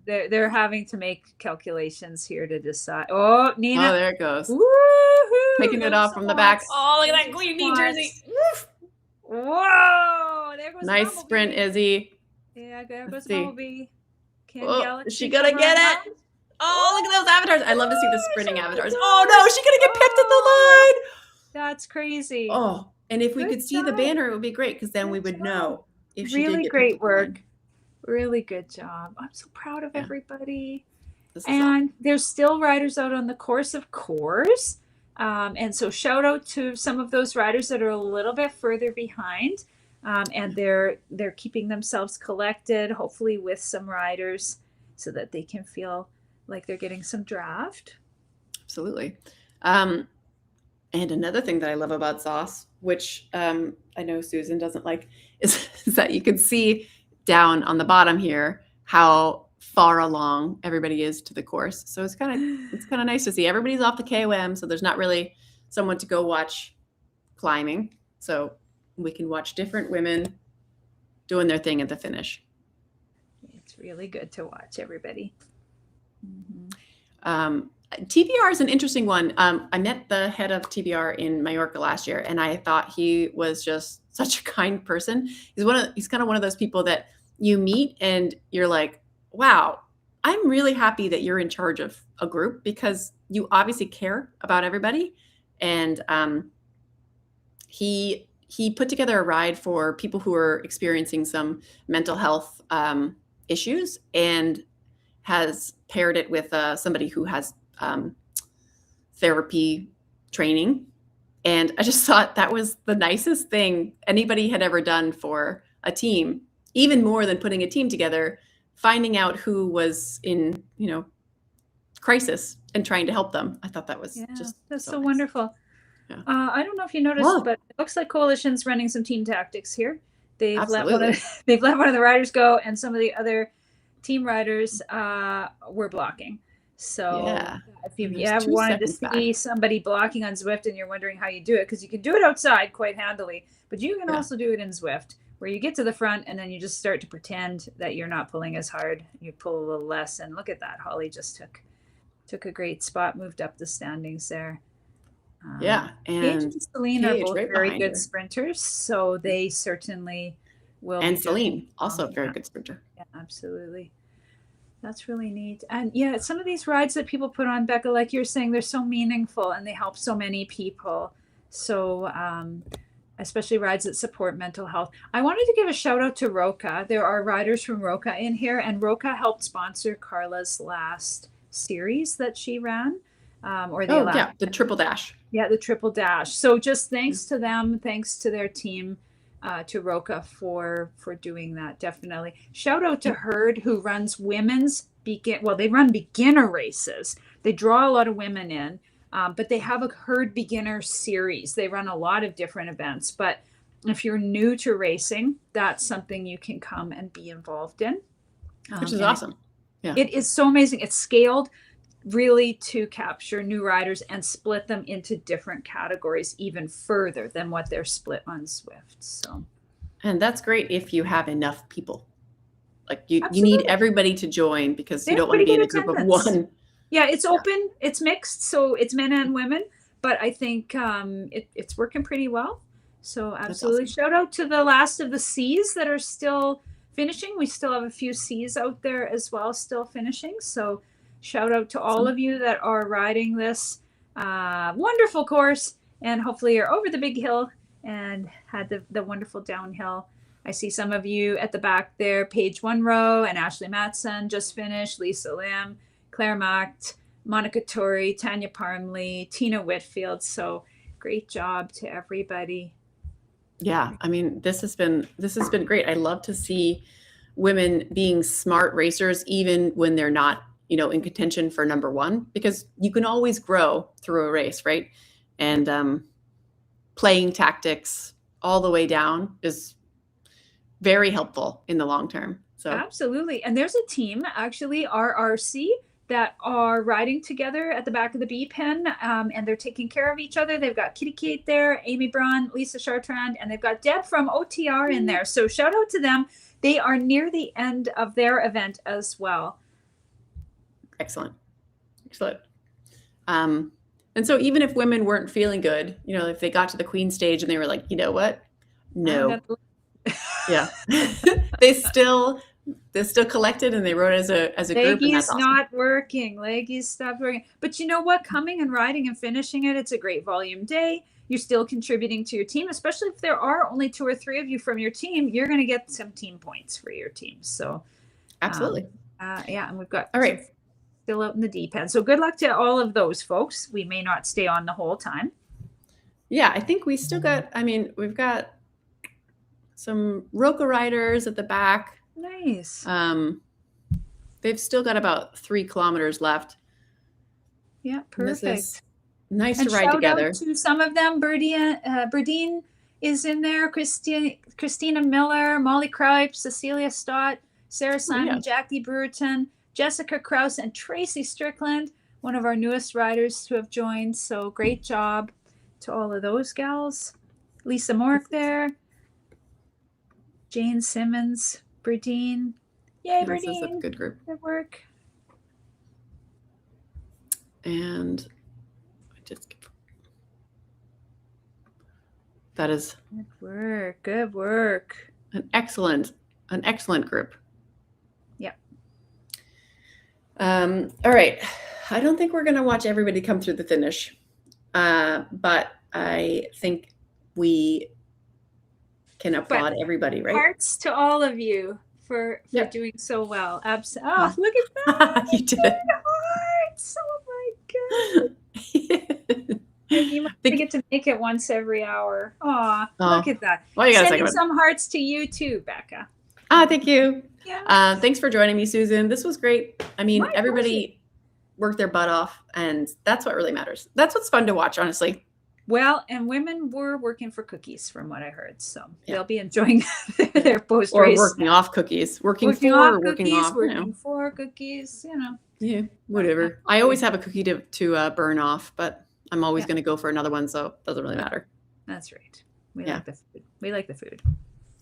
They're having to make calculations here to decide. Oh, Nina. Oh, there it goes. Woo-hoo! Taking it off from the back. Oh, look at that Queen Bee jersey. Whoa. There goes nice sprint, Izzy. Yeah, there goes Bumblebee. Is she gonna get it? Oh, look at those avatars. I love to see the sprinting avatars. Oh no, she's gonna get picked at the line. That's crazy. Oh, and if we could see the banner, it would be great, because then we would know if she really did get great work. Really good job. I'm so proud of everybody. And awesome. There's still riders out on the course, of course. And so shout out to some of those riders that are a little bit further behind. And they're keeping themselves collected, hopefully with some riders, so that they can feel like they're getting some draft. Absolutely. And another thing that I love about Sauce which I know Susan doesn't like, is that you can see down on the bottom here how far along everybody is to the course. So it's kind of nice to see everybody's off the KOM, so there's not really someone to go watch climbing. So we can watch different women doing their thing at the finish. It's really good to watch everybody. TBR is an interesting one. I met the head of TBR in Mallorca last year, and I thought he was just such a kind person. He's kind of one of those people that you meet and you're like, wow, I'm really happy that you're in charge of a group, because you obviously care about everybody. And he put together a ride for people who are experiencing some mental health issues, and has paired it with somebody who has therapy training. And I just thought that was the nicest thing anybody had ever done for a team, even more than putting a team together, finding out who was in, crisis and trying to help them. I thought that was that's so nice. Wonderful. Yeah. I don't know if you noticed, but it looks like Coalition's running some team tactics here. They've let one of the riders go, and some of the other team riders were blocking. So if you ever wanted to see somebody blocking on Zwift and you're wondering how you do it, because you can do it outside quite handily, but you can also do it in Zwift, where you get to the front and then you just start to pretend that you're not pulling as hard. You pull a little less, and look at that. Holly just took a great spot, moved up the standings there. And Paige and Celine are both very good sprinters, so they certainly will. And Celine, also a very good sprinter. Yeah, absolutely. That's really neat. And yeah, some of these rides that people put on, Becca, like you're saying, they're so meaningful and they help so many people. So especially rides that support mental health. I wanted to give a shout out to Roca. There are riders from Roca in here, and Roca helped sponsor Carla's last series that she ran. The Triple Dash. Yeah, the Triple Dash. So just thanks to them, thanks to their team, to Roca for doing that. Definitely. Shout out to Herd, who runs women's they run beginner races. They draw a lot of women in, but they have a Herd beginner series. They run a lot of different events. But if you're new to racing, that's something you can come and be involved in. Which is awesome. Yeah. It is so amazing. It's scaled really to capture new riders and split them into different categories even further than what they're split on Zwift. So, and that's great if you have enough people. Like you need everybody to join, because you don't want to be in a group of one. Yeah, it's open, it's mixed, so it's men and women, but I think it's working pretty well. So absolutely. Awesome. Shout out to the last of the C's that are still finishing. We still have a few C's out there as well, still finishing. So shout out to all of you that are riding this wonderful course, and hopefully you're over the big hill and had the wonderful downhill. I see some of you at the back there. Paige One-Row and Ashley Matson just finished. Lisa Lim, Claire Macht, Monica Torrey, Tanya Parmley, Tina Whitfield. So great job to everybody. Yeah, I mean, this has been great. I love to see women being smart racers, even when they're not, in contention for number one, because you can always grow through a race, right? And playing tactics all the way down is very helpful in the long term. So absolutely. And there's a team, actually, RRC, that are riding together at the back of the bee pen, and they're taking care of each other. They've got Kitty Kate there, Amy Braun, Lisa Chartrand, and they've got Deb from OTR in there. So shout out to them. They are near the end of their event as well. Excellent. And so even if women weren't feeling good, if they got to the queen stage and they were like, you know what? No. Yeah. They're still collected, and they rode as a group. Leggy's awesome. Not working. Leggy's stopped working. But you know what? Coming and riding and finishing it, it's a great volume day. You're still contributing to your team, especially if there are only 2 or 3 of you from your team. You're going to get some team points for your team. So absolutely. And we've got all right. Still out in the deep end. So good luck to all of those folks. We may not stay on the whole time. Yeah, I think we still got, we've got some Roca riders at the back. Nice. They've still got about 3 kilometers left. Yeah, perfect. Nice And to ride shout together. out to some of them. Berdine is in there. Christina Miller, Molly Kripe, Cecilia Stott, Sarah Simon, yeah. Jackie Brewerton, Jessica Krause, and Tracy Strickland, one of our newest riders who have joined. So great job to all of those gals. Lisa Mork there. Jane Simmons, Berdine. Yay, This is a Berdine. good group. Good work. And that is Good work. Good work. an excellent group. Yep. All right. I don't think we're going to watch everybody come through the finish, but I think we can applaud everybody, right? Hearts to all of you for doing so well. Oh, look at that. You did it. Hearts. Oh my god. You might get to make it once every hour. Aw, look at that. Well, sending some hearts to you too, Becca. Thank you. Yeah. Thanks for joining me, Susan. This was great. I mean, everybody worked their butt off, and that's what really matters. That's what's fun to watch, honestly. Well, and women were working for cookies from what I heard. So they'll be enjoying their post-race. Or working off cookies. Working for cookies, you know. Yeah, whatever. I always have a cookie to burn off, but I'm always going to go for another one, so it doesn't really matter. That's right. We like the food. We like the food.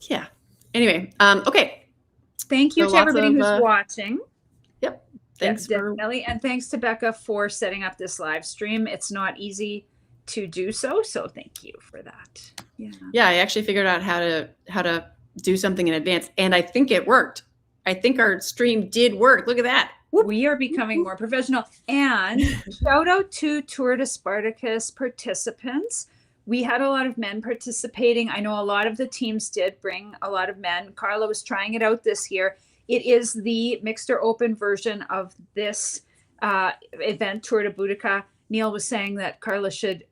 Yeah. Anyway, okay. Thank you to everybody who's watching. Yep. Thanks definitely. And thanks to Becca for setting up this live stream. It's not easy to do so thank you for that. I actually figured out how to do something in advance, and I think it worked. I think our stream did work. Look at that. We are becoming more professional. And shout out to Tour de Spartacus participants. We had a lot of men participating. I know a lot of the teams did bring a lot of men. Carla was trying it out this year. It is the mixed or open version of this event, Tour de Boudicca. Neil was saying that Carla should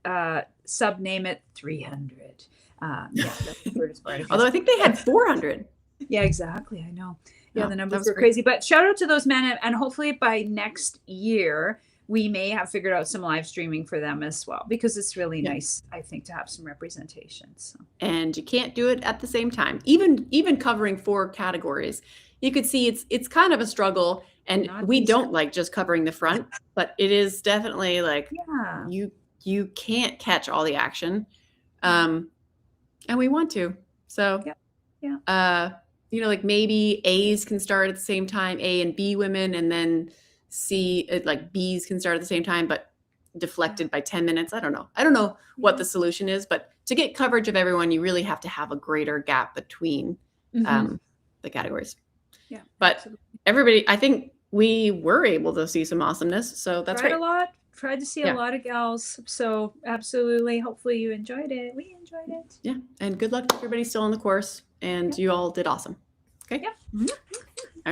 sub-name it 300. Although I think they had 400. Yeah, exactly. I know. Yeah, the numbers were crazy. But shout out to those men. And hopefully by next year, we may have figured out some live streaming for them as well, because it's really nice, I think, to have some representation. So. And you can't do it at the same time. Even covering 4 categories, you could see it's kind of a struggle. And we don't like just covering the front, but it is definitely like you can't catch all the action, and we want to. So like maybe A's can start at the same time, A and B women, and then B's can start at the same time, but deflected by 10 minutes. I don't know what the solution is, but to get coverage of everyone, you really have to have a greater gap between the categories. Yeah, but everybody, I think we were able to see some awesomeness. So that's great. Tried to see a lot of gals. So absolutely. Hopefully you enjoyed it. We enjoyed it. Yeah. And good luck to everybody still on the course. And you all did awesome. Okay. Yeah.